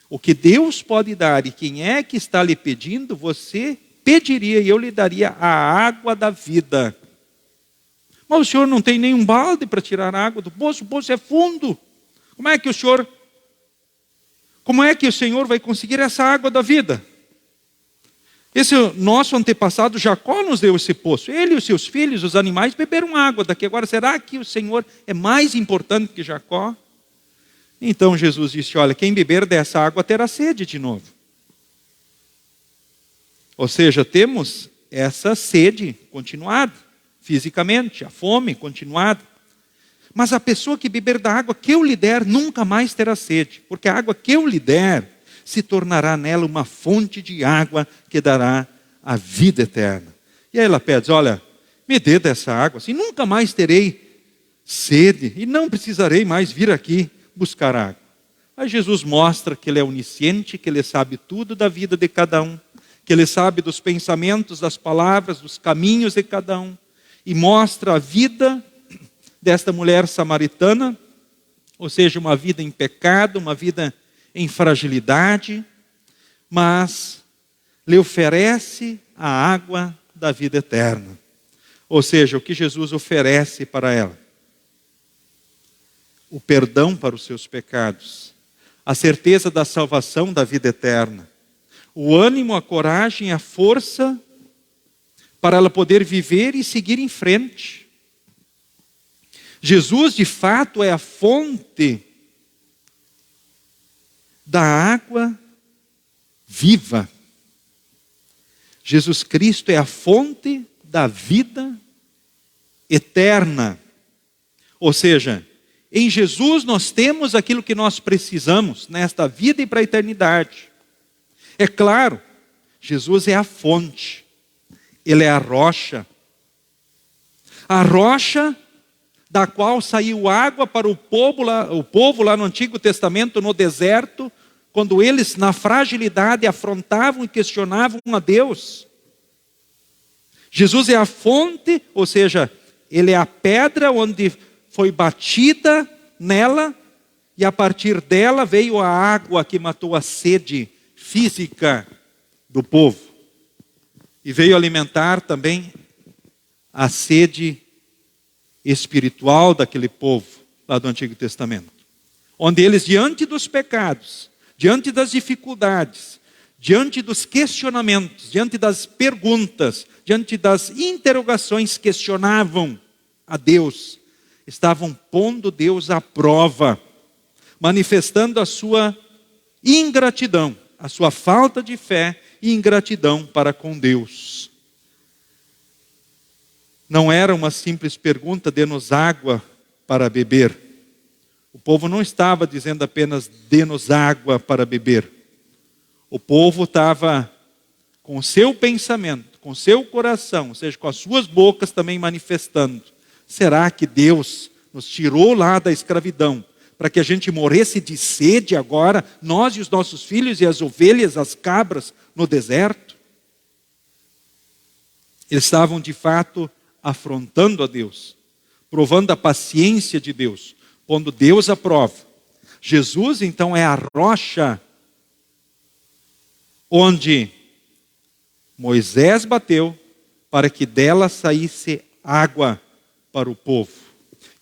o que Deus pode dar e quem é que está lhe pedindo, você pediria e eu lhe daria a água da vida. Mas o senhor não tem nenhum balde para tirar a água do poço? O poço é fundo. Como é que o Senhor vai conseguir essa água da vida? Esse nosso antepassado Jacó nos deu esse poço. Ele e os seus filhos, os animais, beberam água daqui. Agora, será que o Senhor é mais importante que Jacó? Então Jesus disse: olha, quem beber dessa água terá sede de novo. Ou seja, temos essa sede continuada, fisicamente, a fome continuada. Mas a pessoa que beber da água que eu lhe der, nunca mais terá sede. Porque a água que eu lhe der, se tornará nela uma fonte de água que dará a vida eterna. E aí ela pede: olha, me dê dessa água, assim nunca mais terei sede e não precisarei mais vir aqui buscar água. Aí Jesus mostra que ele é onisciente, que ele sabe tudo da vida de cada um, que ele sabe dos pensamentos, das palavras, dos caminhos de cada um, e mostra a vida desta mulher samaritana, ou seja, uma vida em pecado, uma vida em fragilidade, mas lhe oferece a água da vida eterna. Ou seja, o que Jesus oferece para ela: o perdão para os seus pecados, a certeza da salvação da vida eterna, o ânimo, a coragem, a força para ela poder viver e seguir em frente. Jesus, de fato, é a fonte da água viva. Jesus Cristo é a fonte da vida eterna. Ou seja, em Jesus nós temos aquilo que nós precisamos nesta vida e para a eternidade. É claro, Jesus é a fonte, ele é a rocha da qual saiu água para o povo lá no Antigo Testamento, no deserto, quando eles na fragilidade afrontavam e questionavam a Deus. Jesus é a fonte, ou seja, ele é a pedra onde foi batida nela e a partir dela veio a água que matou a sede física do povo e veio alimentar também a sede espiritual daquele povo lá do Antigo Testamento, onde eles, diante dos pecados, diante das dificuldades, diante dos questionamentos, diante das perguntas, diante das interrogações, questionavam a Deus, estavam pondo Deus à prova, manifestando a sua ingratidão, a sua falta de fé e ingratidão para com Deus. Não era uma simples pergunta: dê-nos água para beber. O povo não estava dizendo apenas: dê-nos água para beber. O povo estava com o seu pensamento, com o seu coração, ou seja, com as suas bocas também manifestando: será que Deus nos tirou lá da escravidão para que a gente morresse de sede agora, nós e os nossos filhos e as ovelhas, as cabras, no deserto? Eles estavam de fato afrontando a Deus, provando a paciência de Deus, pondo Deus à prova. Jesus então é a rocha onde Moisés bateu para que dela saísse água para o povo.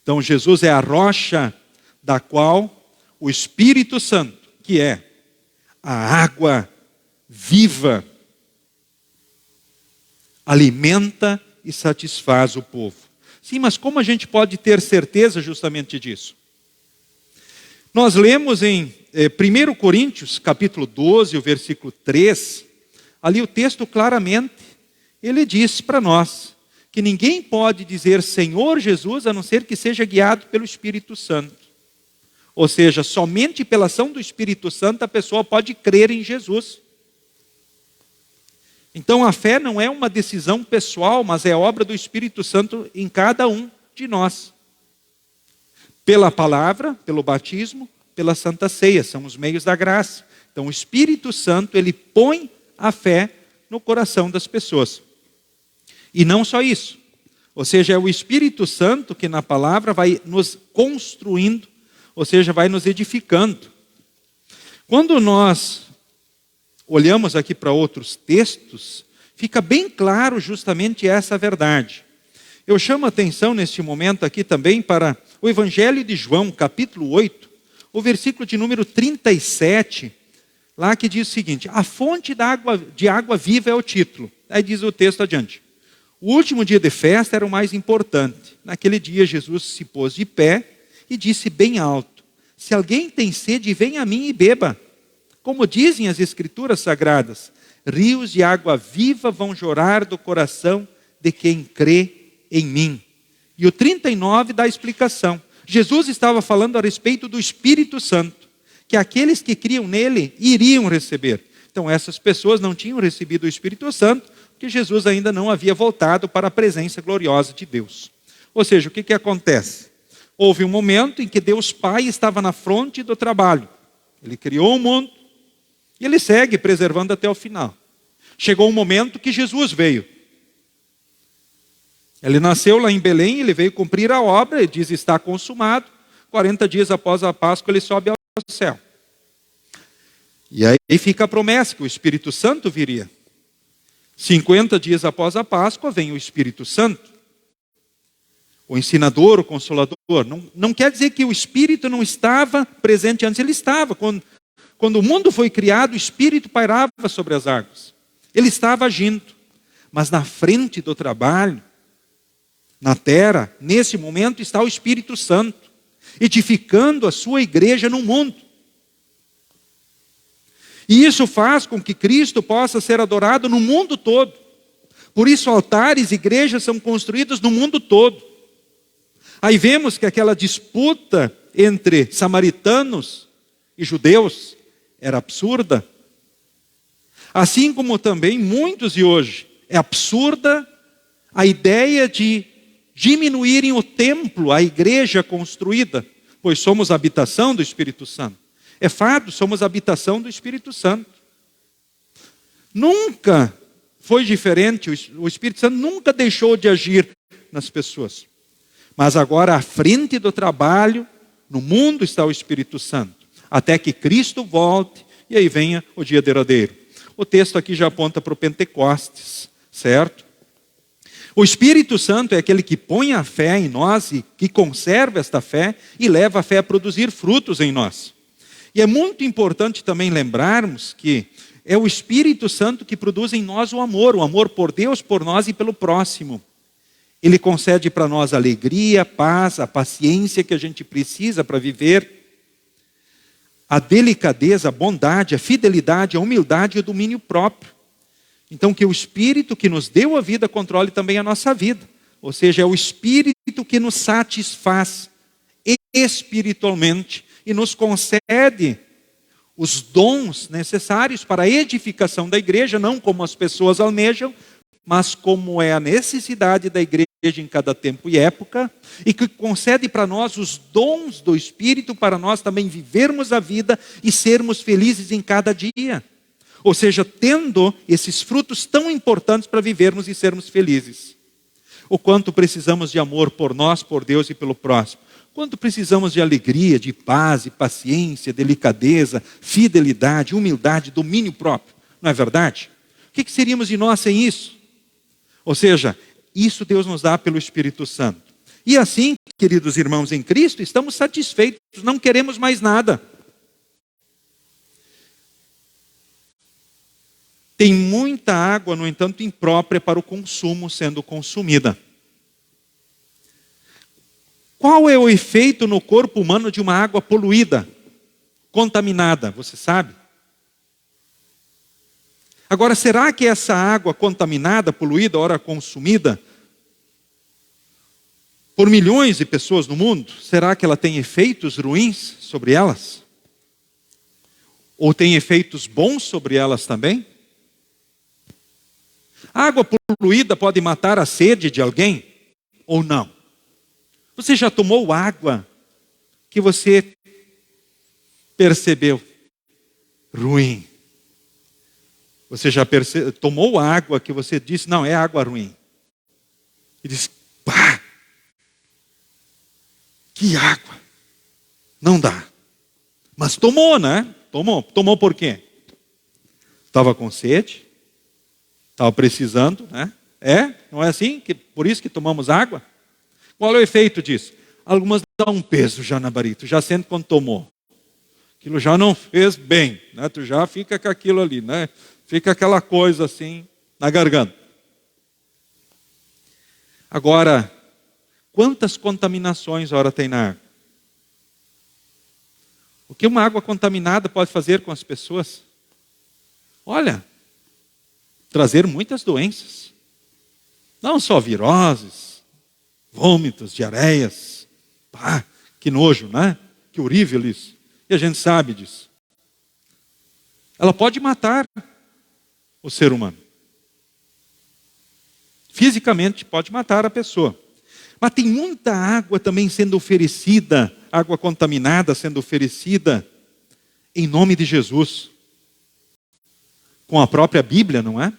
Então Jesus é a rocha da qual o Espírito Santo, que é a água viva, alimenta e satisfaz o povo. Sim, mas como a gente pode ter certeza justamente disso? Nós lemos em 1 Coríntios, capítulo 12, o versículo 3, ali o texto claramente, ele diz para nós que ninguém pode dizer Senhor Jesus a não ser que seja guiado pelo Espírito Santo. Ou seja, somente pela ação do Espírito Santo a pessoa pode crer em Jesus. Então a fé não é uma decisão pessoal, mas é obra do Espírito Santo em cada um de nós. Pela palavra, pelo batismo, pela Santa Ceia, são os meios da graça. Então o Espírito Santo, ele põe a fé no coração das pessoas. E não só isso, ou seja, é o Espírito Santo que na palavra vai nos construindo, ou seja, vai nos edificando. Quando nós olhamos aqui para outros textos, fica bem claro justamente essa verdade. Eu chamo a atenção neste momento aqui também para o Evangelho de João, capítulo 8, o versículo de número 37, lá que diz o seguinte: a fonte de água viva é o título. Aí diz o texto adiante. O último dia de festa era o mais importante. Naquele dia Jesus se pôs de pé e disse bem alto: se alguém tem sede, venha a mim e beba. Como dizem as Escrituras Sagradas, rios de água viva vão jorrar do coração de quem crê em mim. E o 39 dá a explicação. Jesus estava falando a respeito do Espírito Santo, que aqueles que criam nele iriam receber. Então essas pessoas não tinham recebido o Espírito Santo, porque Jesus ainda não havia voltado para a presença gloriosa de Deus. Ou seja, o que acontece? Houve um momento em que Deus Pai estava na fronte do trabalho. Ele criou o mundo e ele segue preservando até o final. Chegou um momento que Jesus veio. Ele nasceu lá em Belém, ele veio cumprir a obra, ele diz está consumado. 40 dias após a Páscoa ele sobe ao céu. E aí fica a promessa que o Espírito Santo viria. 50 dias após a Páscoa vem o Espírito Santo. O ensinador, o consolador. Não quer dizer que o Espírito não estava presente antes, ele estava. Quando o mundo foi criado, o Espírito pairava sobre as águas. Ele estava agindo. Mas na frente do trabalho, na terra, nesse momento está o Espírito Santo, edificando a sua igreja no mundo. E isso faz com que Cristo possa ser adorado no mundo todo. Por isso altares e igrejas são construídos no mundo todo. Aí vemos que aquela disputa entre samaritanos e judeus era absurda. Assim como também muitos de hoje é absurda a ideia de diminuírem o templo, a igreja construída, pois somos a habitação do Espírito Santo. É fato, somos a habitação do Espírito Santo. Nunca foi diferente, o Espírito Santo nunca deixou de agir nas pessoas. Mas agora, à frente do trabalho, no mundo está o Espírito Santo, até que Cristo volte e aí venha o dia derradeiro. O texto aqui já aponta para o Pentecostes, certo? O Espírito Santo é aquele que põe a fé em nós e que conserva esta fé e leva a fé a produzir frutos em nós. E é muito importante também lembrarmos que é o Espírito Santo que produz em nós o amor por Deus, por nós e pelo próximo. Ele concede para nós a alegria, a paz, a paciência que a gente precisa para viver, a delicadeza, a bondade, a fidelidade, a humildade e o domínio próprio. Então que o Espírito que nos deu a vida controle também a nossa vida. Ou seja, é o Espírito que nos satisfaz espiritualmente e nos concede os dons necessários para a edificação da igreja, não como as pessoas almejam, mas como é a necessidade da igreja em cada tempo e época, e que concede para nós os dons do Espírito para nós também vivermos a vida e sermos felizes em cada dia. Ou seja, tendo esses frutos tão importantes para vivermos e sermos felizes. O quanto precisamos de amor por nós, por Deus e pelo próximo. Quanto precisamos de alegria, de paz, de paciência, delicadeza, fidelidade, humildade, domínio próprio. Não é verdade? O que seríamos de nós sem isso? Ou seja, isso Deus nos dá pelo Espírito Santo. E assim, queridos irmãos em Cristo, estamos satisfeitos, não queremos mais nada. Tem muita água, no entanto, imprópria para o consumo sendo consumida. Qual é o efeito no corpo humano de uma água poluída? contaminada, você sabe? Agora, será que essa água contaminada, poluída, ora consumida por milhões de pessoas no mundo, será que ela tem efeitos ruins sobre elas? Ou tem efeitos bons sobre elas também? A água poluída pode matar a sede de alguém ou não? Você já tomou água que você percebeu ruim? Você já tomou água que você disse, não, é água ruim? E disse, pá, que água, não dá. Mas tomou, né? Tomou por quê? Estava com sede, estava precisando, né? Não é assim? Por isso que tomamos água? Qual é o efeito disso? Algumas dão um peso já na barriga, tu já sente quando tomou. Aquilo já não fez bem, né? Tu já fica com aquilo ali, né? Fica aquela coisa assim na garganta. Agora, quantas contaminações ora tem na água? O que uma água contaminada pode fazer com as pessoas? Olha, trazer muitas doenças. Não só viroses, vômitos, diarreias. Pá, que nojo, né? Que horrível isso. E a gente sabe disso. Ela pode matar o ser humano. Fisicamente pode matar a pessoa. Mas tem muita água também sendo oferecida, água contaminada sendo oferecida em nome de Jesus. Com a própria Bíblia, não é?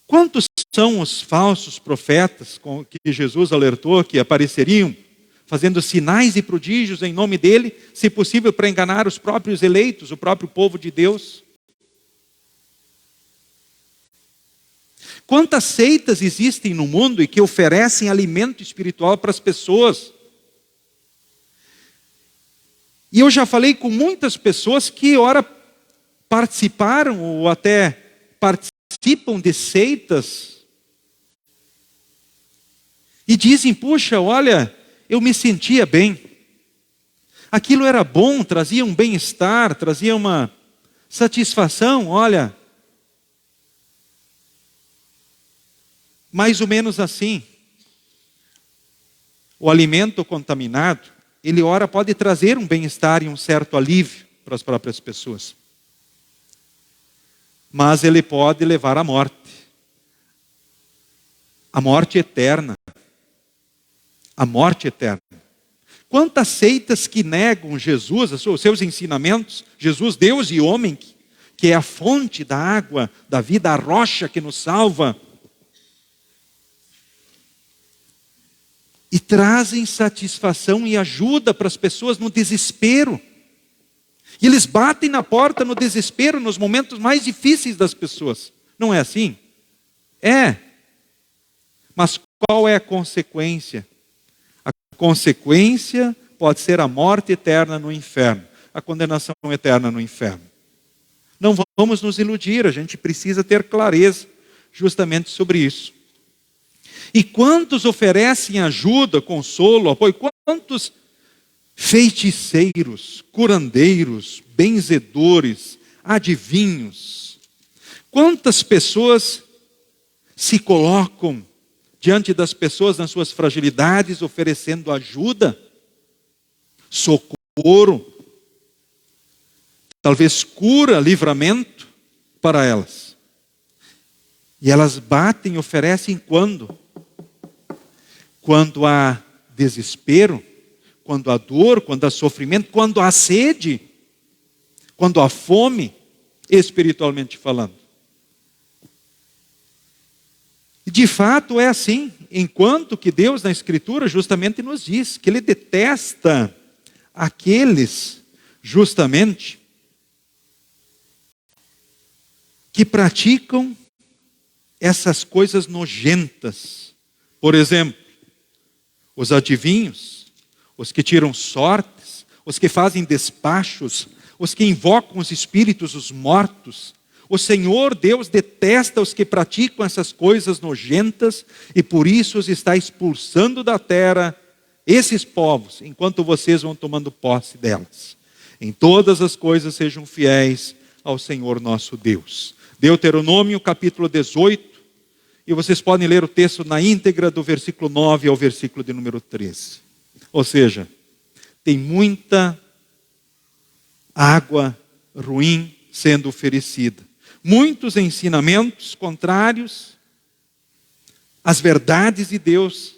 Quantos são os falsos profetas com que Jesus alertou que apareceriam, fazendo sinais e prodígios em nome dele, se possível para enganar os próprios eleitos, o próprio povo de Deus? Quantas seitas existem no mundo e que oferecem alimento espiritual para as pessoas? E eu já falei com muitas pessoas que, ora, participaram ou até participam de seitas e dizem, puxa, olha, eu me sentia bem. Aquilo era bom, trazia um bem-estar, trazia uma satisfação, olha. Mais ou menos assim. O alimento contaminado, ele ora pode trazer um bem-estar e um certo alívio para as próprias pessoas. Mas ele pode levar à morte. A morte eterna. A morte eterna. Quantas seitas que negam Jesus, os seus ensinamentos, Jesus, Deus e homem, que é a fonte da água, da vida, a rocha que nos salva, e trazem satisfação e ajuda para as pessoas no desespero. E eles batem na porta no desespero, nos momentos mais difíceis das pessoas. Não é assim? É. Mas qual é a consequência? A consequência pode ser a morte eterna no inferno, a condenação eterna no inferno. Não vamos nos iludir, a gente precisa ter clareza justamente sobre isso. E quantos oferecem ajuda, consolo, apoio? Quantos feiticeiros, curandeiros, benzedores, adivinhos? Quantas pessoas se colocam diante das pessoas nas suas fragilidades, oferecendo ajuda, socorro, talvez cura, livramento para elas. E elas batem, oferecem quando? Quando há desespero, quando há dor, quando há sofrimento, quando há sede, quando há fome, espiritualmente falando. E de fato é assim, enquanto que Deus na Escritura justamente nos diz que Ele detesta aqueles justamente que praticam essas coisas nojentas. Por exemplo, os adivinhos, os que tiram sortes, os que fazem despachos, os que invocam os espíritos, os mortos. O Senhor Deus detesta os que praticam essas coisas nojentas e por isso os está expulsando da terra esses povos, enquanto vocês vão tomando posse delas. Em todas as coisas sejam fiéis ao Senhor nosso Deus. Deuteronômio capítulo 18, e vocês podem ler o texto na íntegra do versículo 9 ao versículo de número 13. Ou seja, tem muita água ruim sendo oferecida. Muitos ensinamentos contrários às verdades de Deus,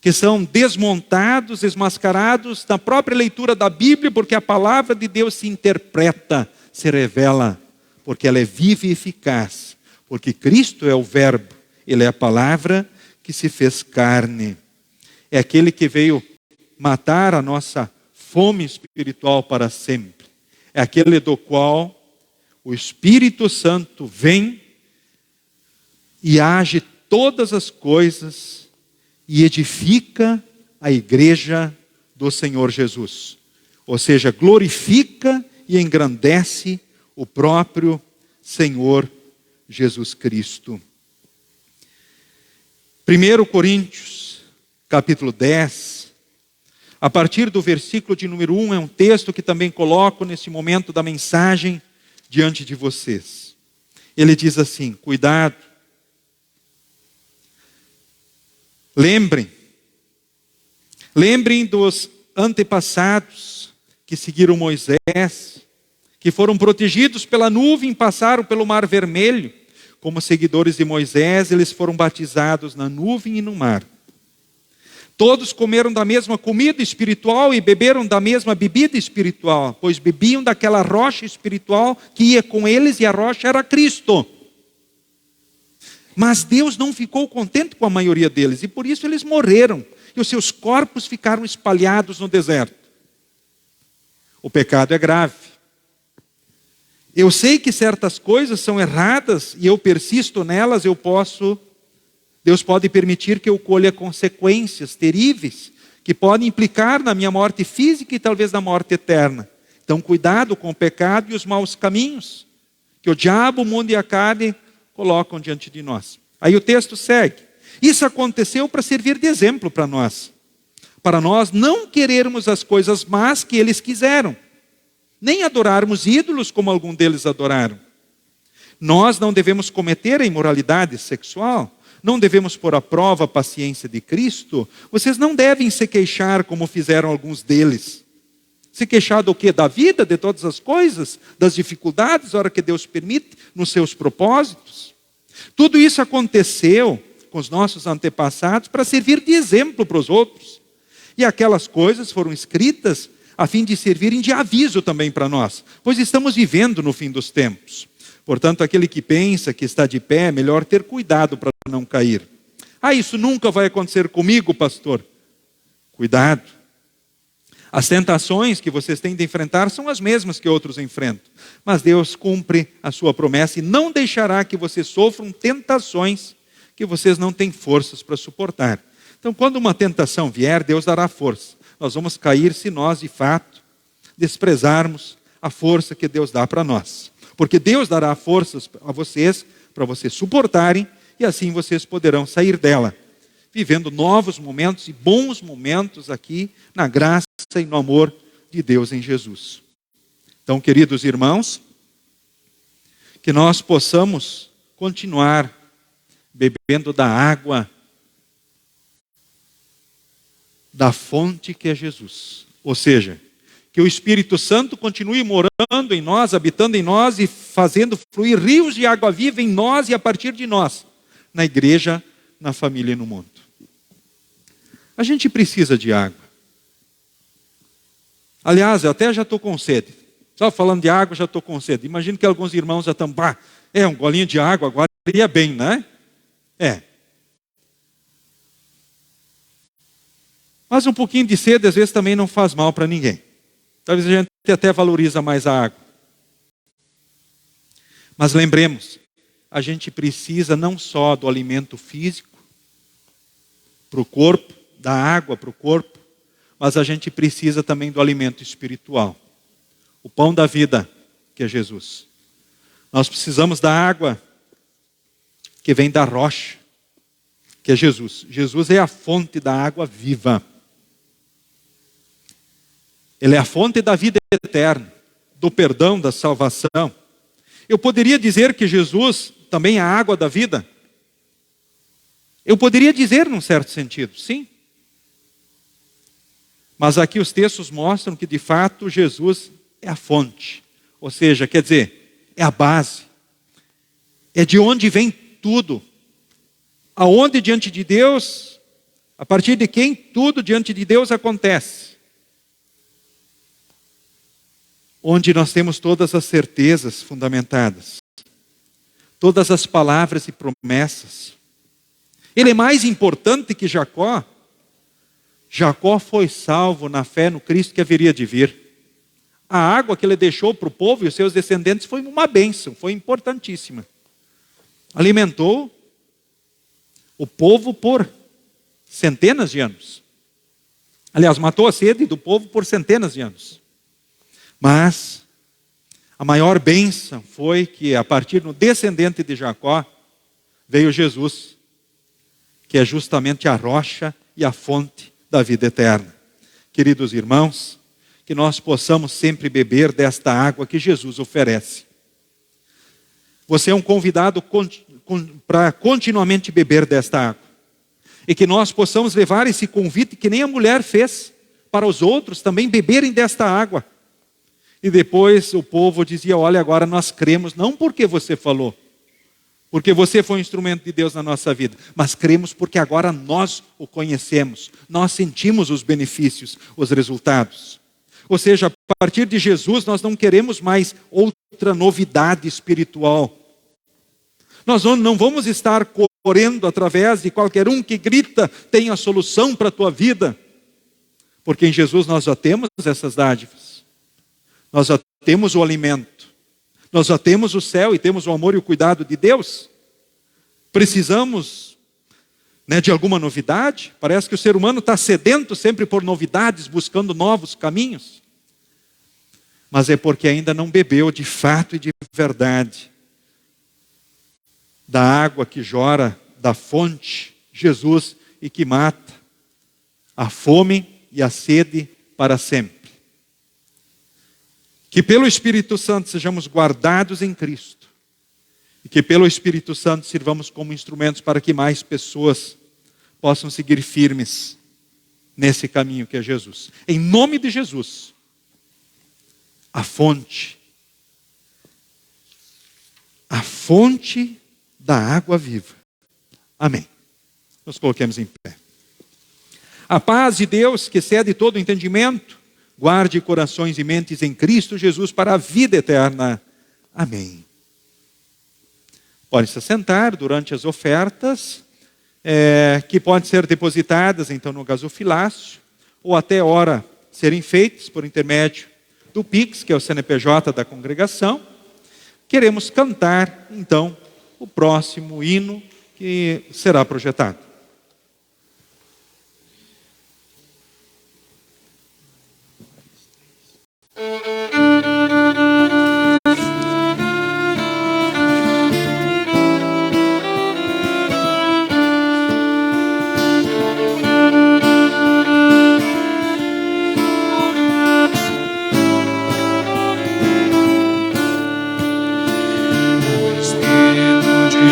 que são desmontados, desmascarados na própria leitura da Bíblia, porque a palavra de Deus se interpreta, se revela, porque ela é viva e eficaz, porque Cristo é o Verbo, Ele é a palavra que se fez carne. É aquele que veio matar a nossa fome espiritual para sempre. É aquele do qual o Espírito Santo vem e age todas as coisas e edifica a igreja do Senhor Jesus. Ou seja, glorifica e engrandece o próprio Senhor Jesus Cristo. 1 Coríntios, capítulo 10, a partir do versículo de número 1, é um texto que também coloco nesse momento da mensagem diante de vocês. Ele diz assim: cuidado, lembrem dos antepassados que seguiram Moisés, que foram protegidos pela nuvem, passaram pelo Mar Vermelho. Como seguidores de Moisés, eles foram batizados na nuvem e no mar. Todos comeram da mesma comida espiritual e beberam da mesma bebida espiritual, pois bebiam daquela rocha espiritual que ia com eles, e a rocha era Cristo. Mas Deus não ficou contente com a maioria deles, e por isso eles morreram, e os seus corpos ficaram espalhados no deserto. O pecado é grave. Eu sei que certas coisas são erradas e eu persisto nelas, Deus pode permitir que eu colha consequências terríveis que podem implicar na minha morte física e talvez na morte eterna. Então cuidado com o pecado e os maus caminhos que o diabo, o mundo e a carne colocam diante de nós. Aí o texto segue. Isso aconteceu para servir de exemplo para nós não querermos as coisas más que eles quiseram, nem adorarmos ídolos como algum deles adoraram. Nós não devemos cometer a imoralidade sexual, não devemos pôr à prova a paciência de Cristo. Vocês não devem se queixar como fizeram alguns deles. Se queixar do quê? Da vida, de todas as coisas, das dificuldades, a hora que Deus permite, nos seus propósitos. Tudo isso aconteceu com os nossos antepassados para servir de exemplo para os outros. E aquelas coisas foram escritas a fim de servirem de aviso também para nós, pois estamos vivendo no fim dos tempos. Portanto, aquele que pensa que está de pé, é melhor ter cuidado para não cair. Isso nunca vai acontecer comigo, pastor. Cuidado. As tentações que vocês têm de enfrentar são as mesmas que outros enfrentam. Mas Deus cumpre a sua promessa e não deixará que vocês sofram tentações que vocês não têm forças para suportar. Então, quando uma tentação vier, Deus dará força. Nós vamos cair se nós, de fato, desprezarmos a força que Deus dá para nós. Porque Deus dará forças a vocês, para vocês suportarem, e assim vocês poderão sair dela, vivendo novos momentos e bons momentos aqui, na graça e no amor de Deus em Jesus. Então, queridos irmãos, que nós possamos continuar bebendo da água da fonte que é Jesus. Ou seja, que o Espírito Santo continue morando em nós, habitando em nós e fazendo fluir rios de água viva em nós e a partir de nós, na igreja, na família e no mundo. A gente precisa de água. Aliás, eu até já estou com sede. Só falando de água, já estou com sede. Imagino que alguns irmãos já estão, um golinho de água agora iria bem, né? Mas um pouquinho de sede, às vezes, também não faz mal para ninguém. Talvez a gente até valoriza mais a água. Mas lembremos, a gente precisa não só do alimento físico para o corpo, da água para o corpo, mas a gente precisa também do alimento espiritual. O pão da vida, que é Jesus. Nós precisamos da água que vem da rocha, que é Jesus. Jesus é a fonte da água viva. Ele é a fonte da vida eterna, do perdão, da salvação. Eu poderia dizer que Jesus também é a água da vida? Eu poderia dizer num certo sentido, sim. Mas aqui os textos mostram que de fato Jesus é a fonte. Ou seja, quer dizer, é a base. É de onde vem tudo. Aonde diante de Deus, a partir de quem tudo diante de Deus acontece. Onde nós temos todas as certezas fundamentadas. Todas as palavras e promessas. Ele é mais importante que Jacó. Jacó foi salvo na fé no Cristo que haveria de vir. A água que ele deixou para o povo e os seus descendentes foi uma bênção, foi importantíssima. Alimentou o povo por centenas de anos. Aliás, matou a sede do povo por centenas de anos. Mas a maior bênção foi que a partir do descendente de Jacó veio Jesus, que é justamente a rocha e a fonte da vida eterna. Queridos irmãos, que nós possamos sempre beber desta água que Jesus oferece. Você é um convidado para continuamente beber desta água. E que nós possamos levar esse convite que nem a mulher fez para os outros também beberem desta água. E depois o povo dizia, olha, agora nós cremos, não porque você falou, porque você foi um instrumento de Deus na nossa vida, mas cremos porque agora nós o conhecemos, nós sentimos os benefícios, os resultados. Ou seja, a partir de Jesus nós não queremos mais outra novidade espiritual. Nós não vamos estar correndo através de qualquer um que grita, tem a solução para a tua vida. Porque em Jesus nós já temos essas dádivas. Nós já temos o alimento. Nós já temos o céu e temos o amor e o cuidado de Deus. Precisamos, de alguma novidade? Parece que o ser humano está sedento sempre por novidades, buscando novos caminhos. Mas é porque ainda não bebeu de fato e de verdade da água que jorra da fonte, Jesus, e que mata a fome e a sede para sempre. Que pelo Espírito Santo sejamos guardados em Cristo. E que pelo Espírito Santo sirvamos como instrumentos para que mais pessoas possam seguir firmes nesse caminho que é Jesus. Em nome de Jesus, a fonte da água viva. Amém. Nos coloquemos em pé. A paz de Deus, que excede todo entendimento, guarde corações e mentes em Cristo Jesus para a vida eterna. Amém. Pode se sentar durante as ofertas, que podem ser depositadas então no gasofilácio, ou até hora serem feitas por intermédio do Pix, que é o CNPJ da congregação. Queremos cantar então o próximo hino que será projetado.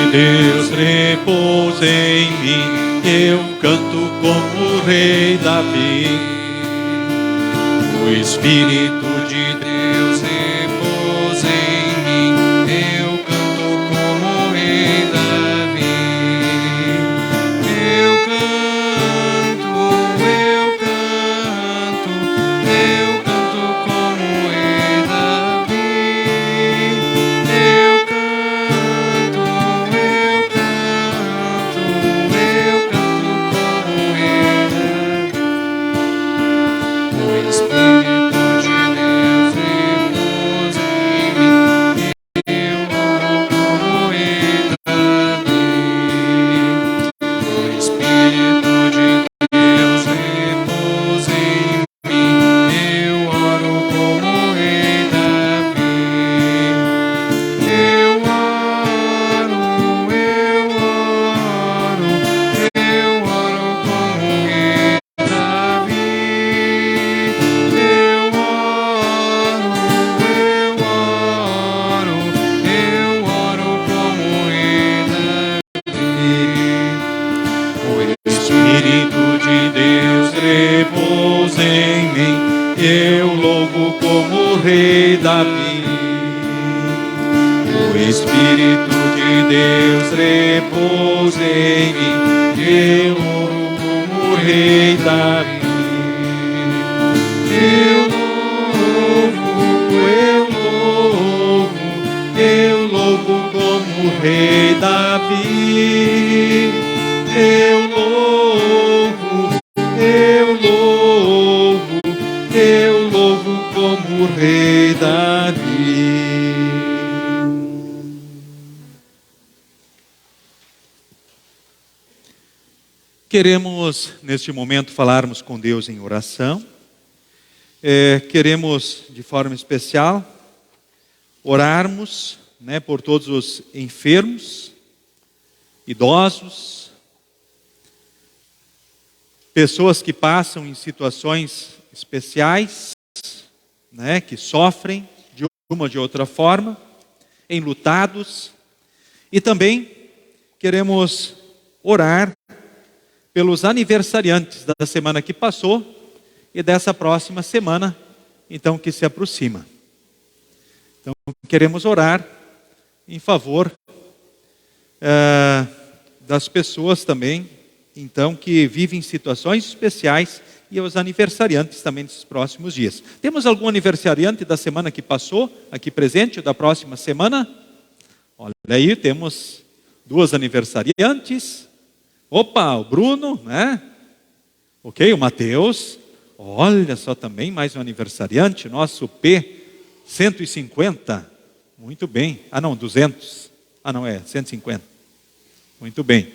Deus repousa em mim, eu canto como o rei Davi. O Espírito de Deus repousa em mim, eu canto como o rei Davi. Eu canto como o rei Davi. O Espírito de Deus rei Davi. O Espírito de Deus repousa em mim, eu louvo como rei Davi. Eu louvo como rei Davi. Eu louvo como rei Davi. Queremos, neste momento, falarmos com Deus em oração. Queremos, de forma especial, orarmos, por todos os enfermos, idosos, pessoas que passam em situações especiais, que sofrem de uma ou de outra forma, enlutados. E também queremos orar pelos aniversariantes da semana que passou e dessa próxima semana, então, que se aproxima. Então, queremos orar em favor das pessoas também, então, que vivem situações especiais e os aniversariantes também desses próximos dias. Temos algum aniversariante da semana que passou, aqui presente, ou da próxima semana? Olha aí, temos 2 aniversariantes. Opa, o Bruno, Ok, o Mateus. Olha só também, mais um aniversariante, nosso P150. Muito bem. 200. 150. Muito bem.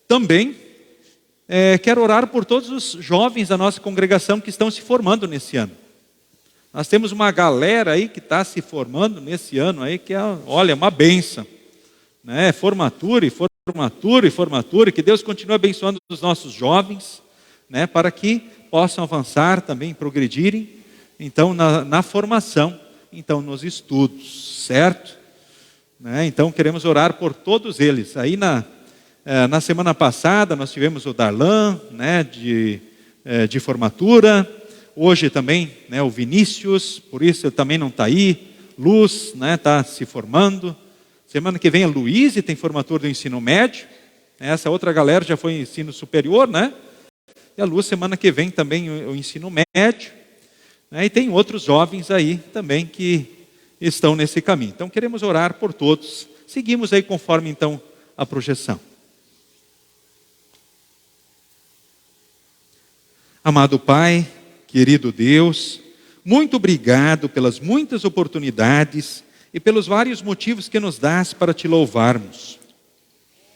Também quero orar por todos os jovens da nossa congregação que estão se formando nesse ano. Nós temos uma galera aí que está se formando nesse ano aí, que é uma bênção. Formatura, que Deus continue abençoando os nossos jovens, para que possam avançar também, progredirem, então, na formação, então, nos estudos, certo? Então, queremos orar por todos eles. Aí, na semana passada, nós tivemos o Darlan, de formatura. Hoje também, o Vinícius, por isso ele também não está aí. Luz, está se formando. Semana que vem a Luíse tem formatura do ensino médio. Essa outra galera já foi ensino superior, E a Luz, semana que vem também o ensino médio. E tem outros jovens aí também que estão nesse caminho. Então queremos orar por todos. Seguimos aí conforme então a projeção. Amado Pai, querido Deus, muito obrigado pelas muitas oportunidades e pelos vários motivos que nos dás para te louvarmos.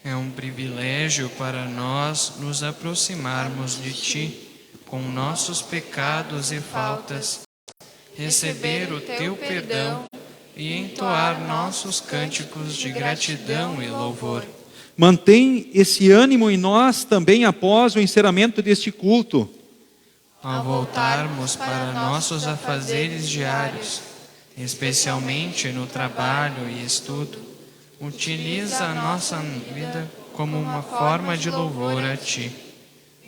É um privilégio para nós nos aproximarmos de Ti com nossos pecados e faltas, receber o Teu perdão e entoar nossos cânticos de gratidão e louvor. Mantém esse ânimo em nós também após o encerramento deste culto. Ao voltarmos para nossos afazeres diários, especialmente no trabalho e estudo, utiliza a nossa vida como uma forma de louvor a Ti,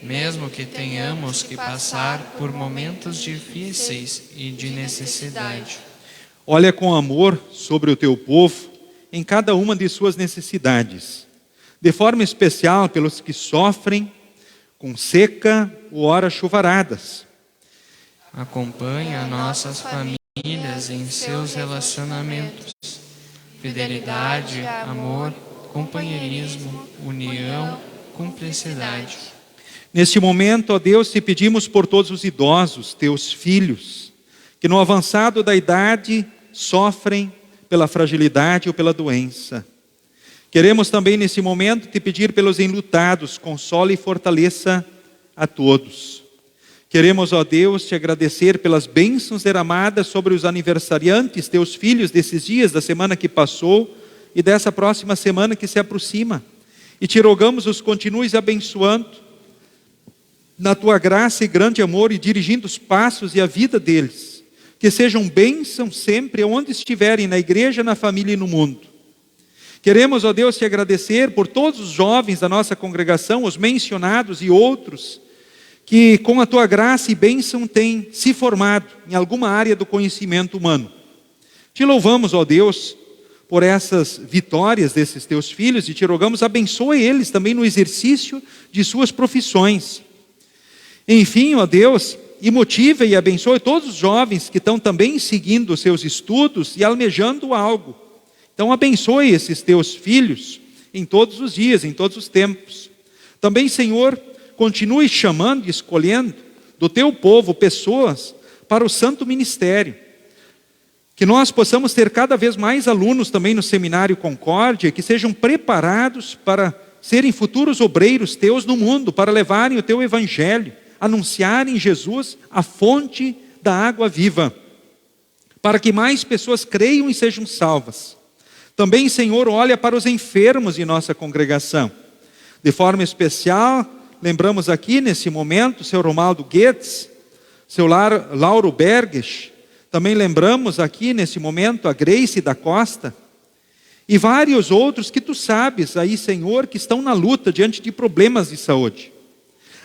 mesmo que tenhamos que passar por momentos difíceis e de necessidade. Olha com amor sobre o Teu povo em cada uma de suas necessidades, de forma especial pelos que sofrem com seca ou horas chuvaradas. Acompanha nossas famílias em seus relacionamentos. Fidelidade, amor, companheirismo, união, cumplicidade. Neste momento, ó Deus, te pedimos por todos os idosos, teus filhos, que no avançado da idade sofrem pela fragilidade ou pela doença. Queremos também nesse momento te pedir pelos enlutados, console e fortaleça a todos. Queremos, ó Deus, te agradecer pelas bênçãos derramadas sobre os aniversariantes, teus filhos, desses dias, da semana que passou e dessa próxima semana que se aproxima. E te rogamos, os continues abençoando na tua graça e grande amor e dirigindo os passos e a vida deles. Que sejam bênção sempre, onde estiverem, na igreja, na família e no mundo. Queremos, ó Deus, te agradecer por todos os jovens da nossa congregação, os mencionados e outros, que com a tua graça e bênção tem se formado em alguma área do conhecimento humano. Te louvamos, ó Deus, por essas vitórias desses teus filhos e te rogamos, abençoe eles também no exercício de suas profissões. Enfim, ó Deus, e motiva e abençoe todos os jovens que estão também seguindo os seus estudos e almejando algo. Então abençoe esses teus filhos em todos os dias, em todos os tempos. Também, Senhor, continue chamando e escolhendo do teu povo pessoas para o santo ministério. Que nós possamos ter cada vez mais alunos também no Seminário Concórdia, que sejam preparados para serem futuros obreiros teus no mundo, para levarem o teu evangelho, anunciarem Jesus, a fonte da água viva, para que mais pessoas creiam e sejam salvas. Também, Senhor, olha para os enfermos de nossa congregação. De forma especial, lembramos aqui nesse momento o seu Romaldo Guedes, seu Lauro Berges. Também lembramos aqui nesse momento a Grace da Costa e vários outros que tu sabes aí, Senhor, que estão na luta diante de problemas de saúde.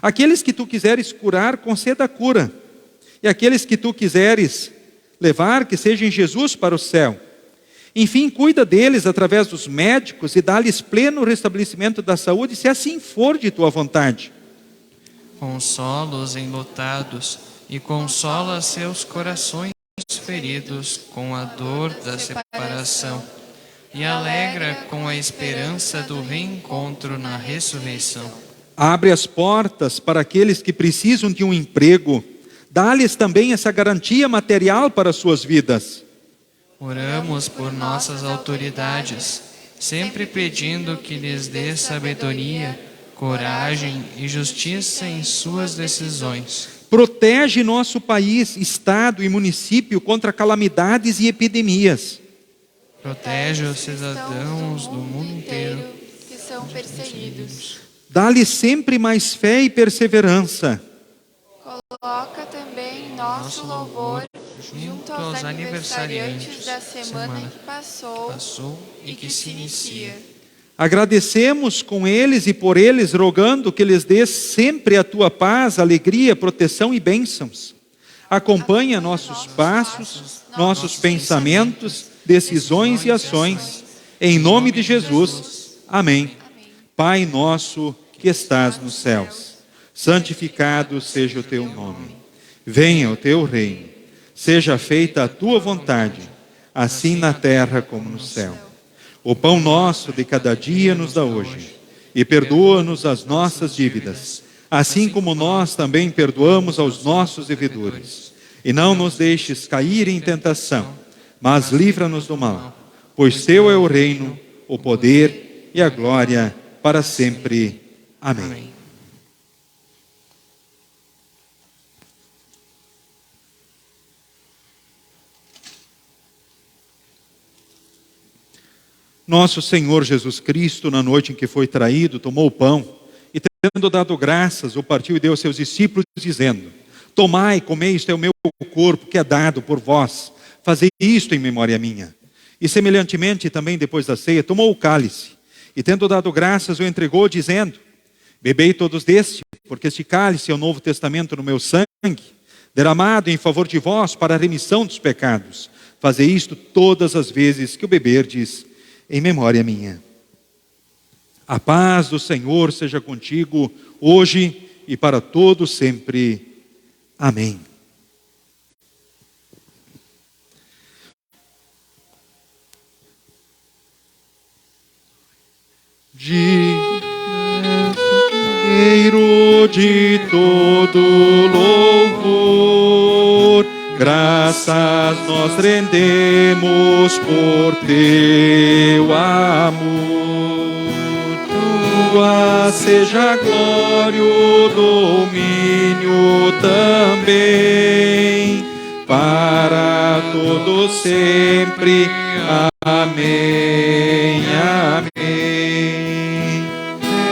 Aqueles que tu quiseres curar, conceda a cura. E aqueles que tu quiseres levar, que sejam Jesus para o céu. Enfim, cuida deles através dos médicos e dá-lhes pleno restabelecimento da saúde, se assim for de tua vontade. Consola os enlutados e consola seus corações feridos com a dor da separação e alegra com a esperança do reencontro na ressurreição. Abre as portas para aqueles que precisam de um emprego, dá-lhes também essa garantia material para as suas vidas. Oramos por nossas autoridades, sempre pedindo que lhes dê sabedoria, coragem e justiça em suas decisões. Protege nosso país, estado e município contra calamidades e epidemias. Protege os cidadãos do mundo inteiro que são perseguidos. Dá-lhes sempre mais fé e perseverança. Coloca também nosso louvor junto aos aniversariantes da semana que passou e que se inicia. Agradecemos com eles e por eles, rogando que lhes dês sempre a tua paz, alegria, proteção e bênçãos. Acompanha nossos passos, nossos pensamentos, decisões e ações. Em nome de Jesus. Amém. Pai nosso que estás nos céus, santificado seja o teu nome. Venha o teu reino. Seja feita a tua vontade, assim na terra como no céu. O pão nosso de cada dia nos dá hoje, e perdoa-nos as nossas dívidas, assim como nós também perdoamos aos nossos devedores. E não nos deixes cair em tentação, mas livra-nos do mal, pois teu é o reino, o poder e a glória para sempre. Amém. Nosso Senhor Jesus Cristo, na noite em que foi traído, tomou o pão e, tendo dado graças, o partiu e deu aos seus discípulos, dizendo: tomai, comei, isto é o meu corpo que é dado por vós, fazei isto em memória minha. E semelhantemente também depois da ceia, tomou o cálice e, tendo dado graças, o entregou, dizendo: bebei todos deste, porque este cálice é o novo testamento no meu sangue, derramado em favor de vós para a remissão dos pecados. Fazei isto todas as vezes que o beberdes, em memória minha. A paz do Senhor seja contigo, hoje e para todo sempre. Amém. Digno de todo louvor, graças nós rendemos por teu amor. Tua seja a glória, o domínio também, para todos sempre. Amém, amém.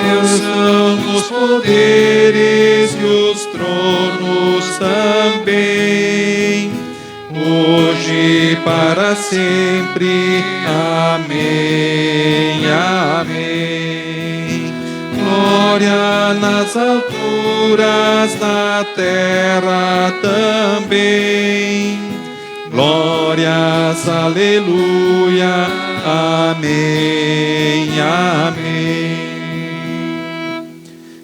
Teus são os poderes e os tronos também, hoje e para sempre. Amém, amém. glória nas alturas, na terra também. Glórias, aleluia, amém, amém.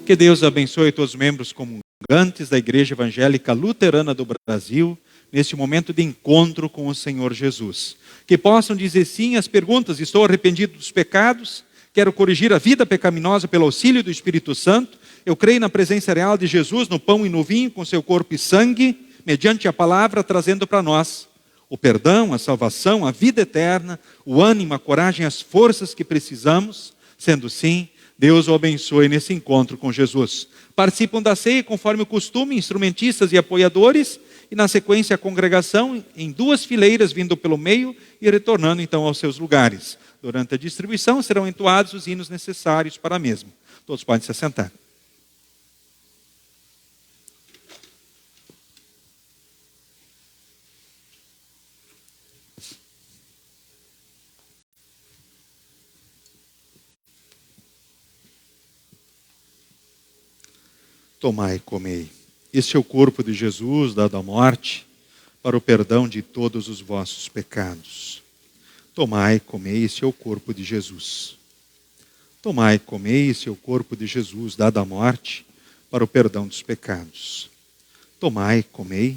Que Deus abençoe todos os membros comungantes da Igreja Evangélica Luterana do Brasil, neste momento de encontro com o Senhor Jesus. Que possam dizer sim às perguntas: estou arrependido dos pecados, quero corrigir a vida pecaminosa pelo auxílio do Espírito Santo, eu creio na presença real de Jesus no pão e no vinho, com seu corpo e sangue, mediante a palavra, trazendo para nós o perdão, a salvação, a vida eterna, o ânimo, a coragem, as forças que precisamos. Sendo sim, Deus o abençoe nesse encontro com Jesus. Participam da ceia conforme o costume, instrumentistas e apoiadores, e na sequência a congregação em duas fileiras, vindo pelo meio e retornando então aos seus lugares. Durante a distribuição serão entoados os hinos necessários para a mesma. Todos podem se assentar. Tomai e comei. Este é o corpo de Jesus, dado à morte, para o perdão de todos os vossos pecados. Tomai e comei, este é o corpo de Jesus. Tomai e comei, este é o corpo de Jesus, dado à morte, para o perdão dos pecados. Tomai e comei,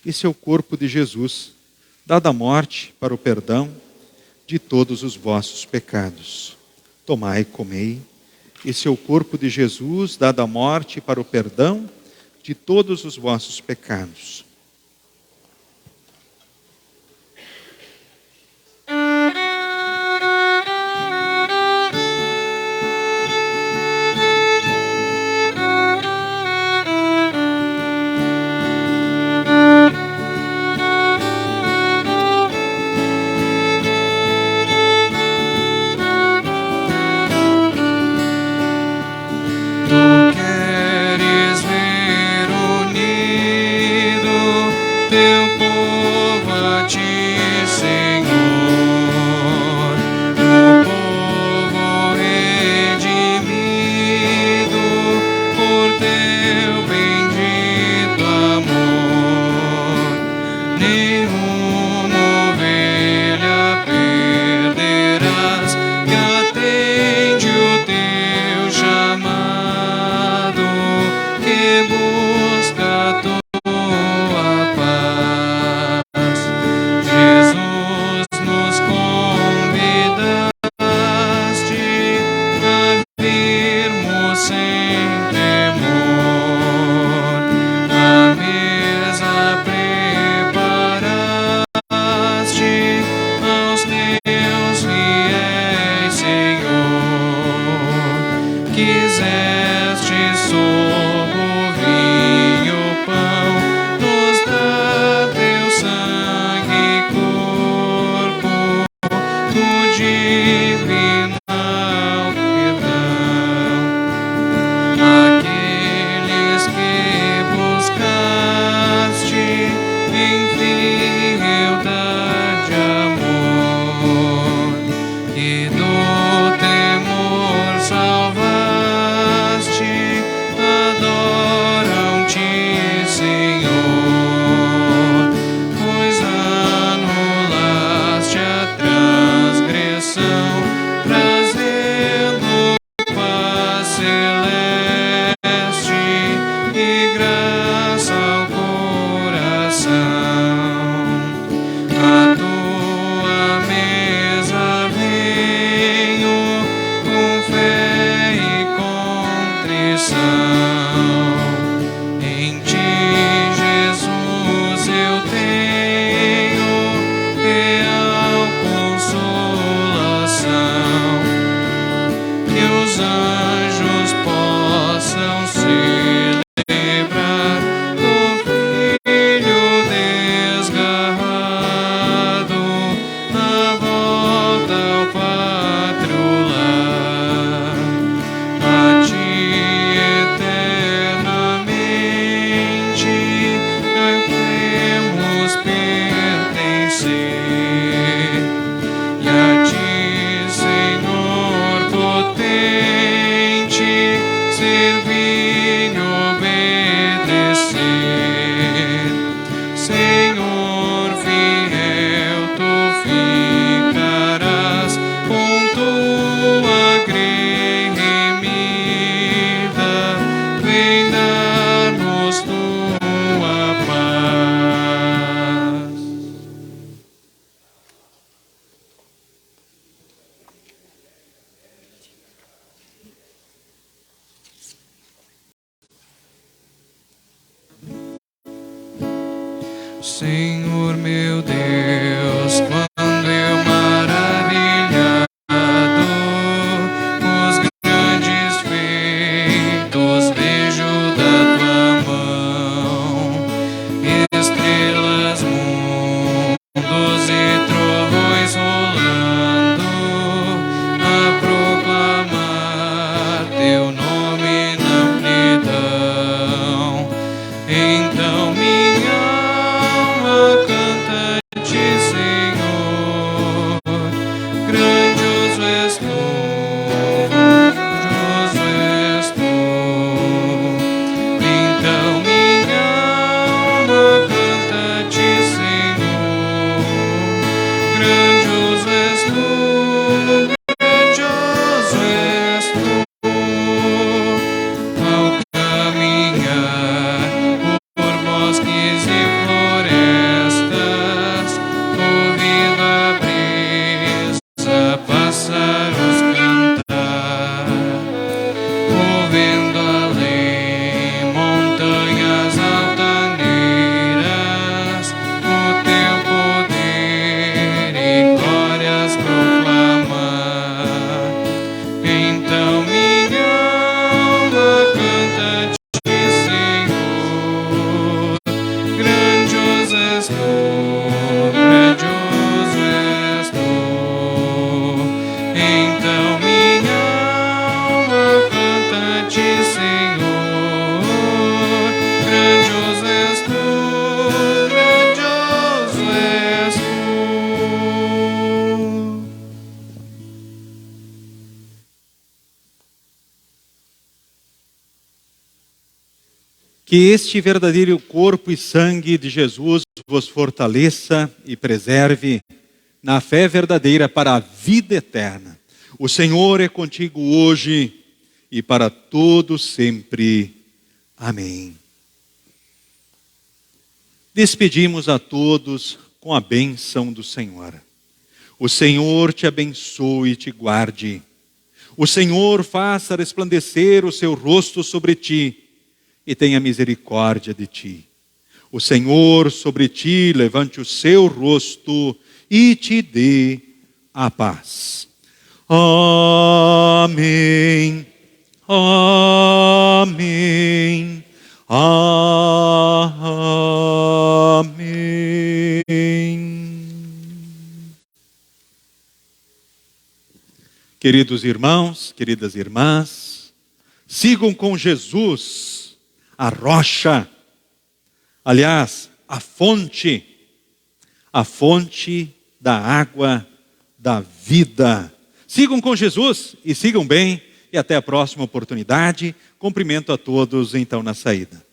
este é o corpo de Jesus, dado à morte, para o perdão de todos os vossos pecados. Tomai e comei, esse é o corpo de Jesus, dado à morte para o perdão de todos os vossos pecados. Queres ver unidos Senhor meu Deus, quando eu maravilhado os grandes feitos vejo da tua mão, estrelas, mundos e trovões rolando a proclamar teu nome na amplidão. Então minha alma canta-te, Senhor, grandioso és tu, grandioso és tu. Então minha alma canta-te, Senhor, grandioso és tu, grandioso és tu. Ao caminhar por bosques e florestas, ouvindo a brisa pássaros cantar, ouvindo além montanhas altaneiras, o teu poder e glórias proclamar. Então minha alma canta-te, Senhor, grandioso és tu, grandioso és tu. Então minha alma canta-te, Senhor, grandioso és tu, grandioso és tu. Que este verdadeiro corpo e sangue de Jesus vos fortaleça e preserve na fé verdadeira para a vida eterna. O Senhor é contigo hoje e para todo sempre. Amém. Despedimos a todos com a bênção do Senhor. O Senhor te abençoe e te guarde. O Senhor faça resplandecer o seu rosto sobre ti e tenha misericórdia de ti. O Senhor sobre ti levante o seu rosto e te dê a paz. Amém. Amém. Amém. Queridos irmãos, queridas irmãs, sigam com Jesus, a rocha, aliás, a fonte da água da vida. Sigam com Jesus e sigam bem, e até a próxima oportunidade. Cumprimento a todos então na saída.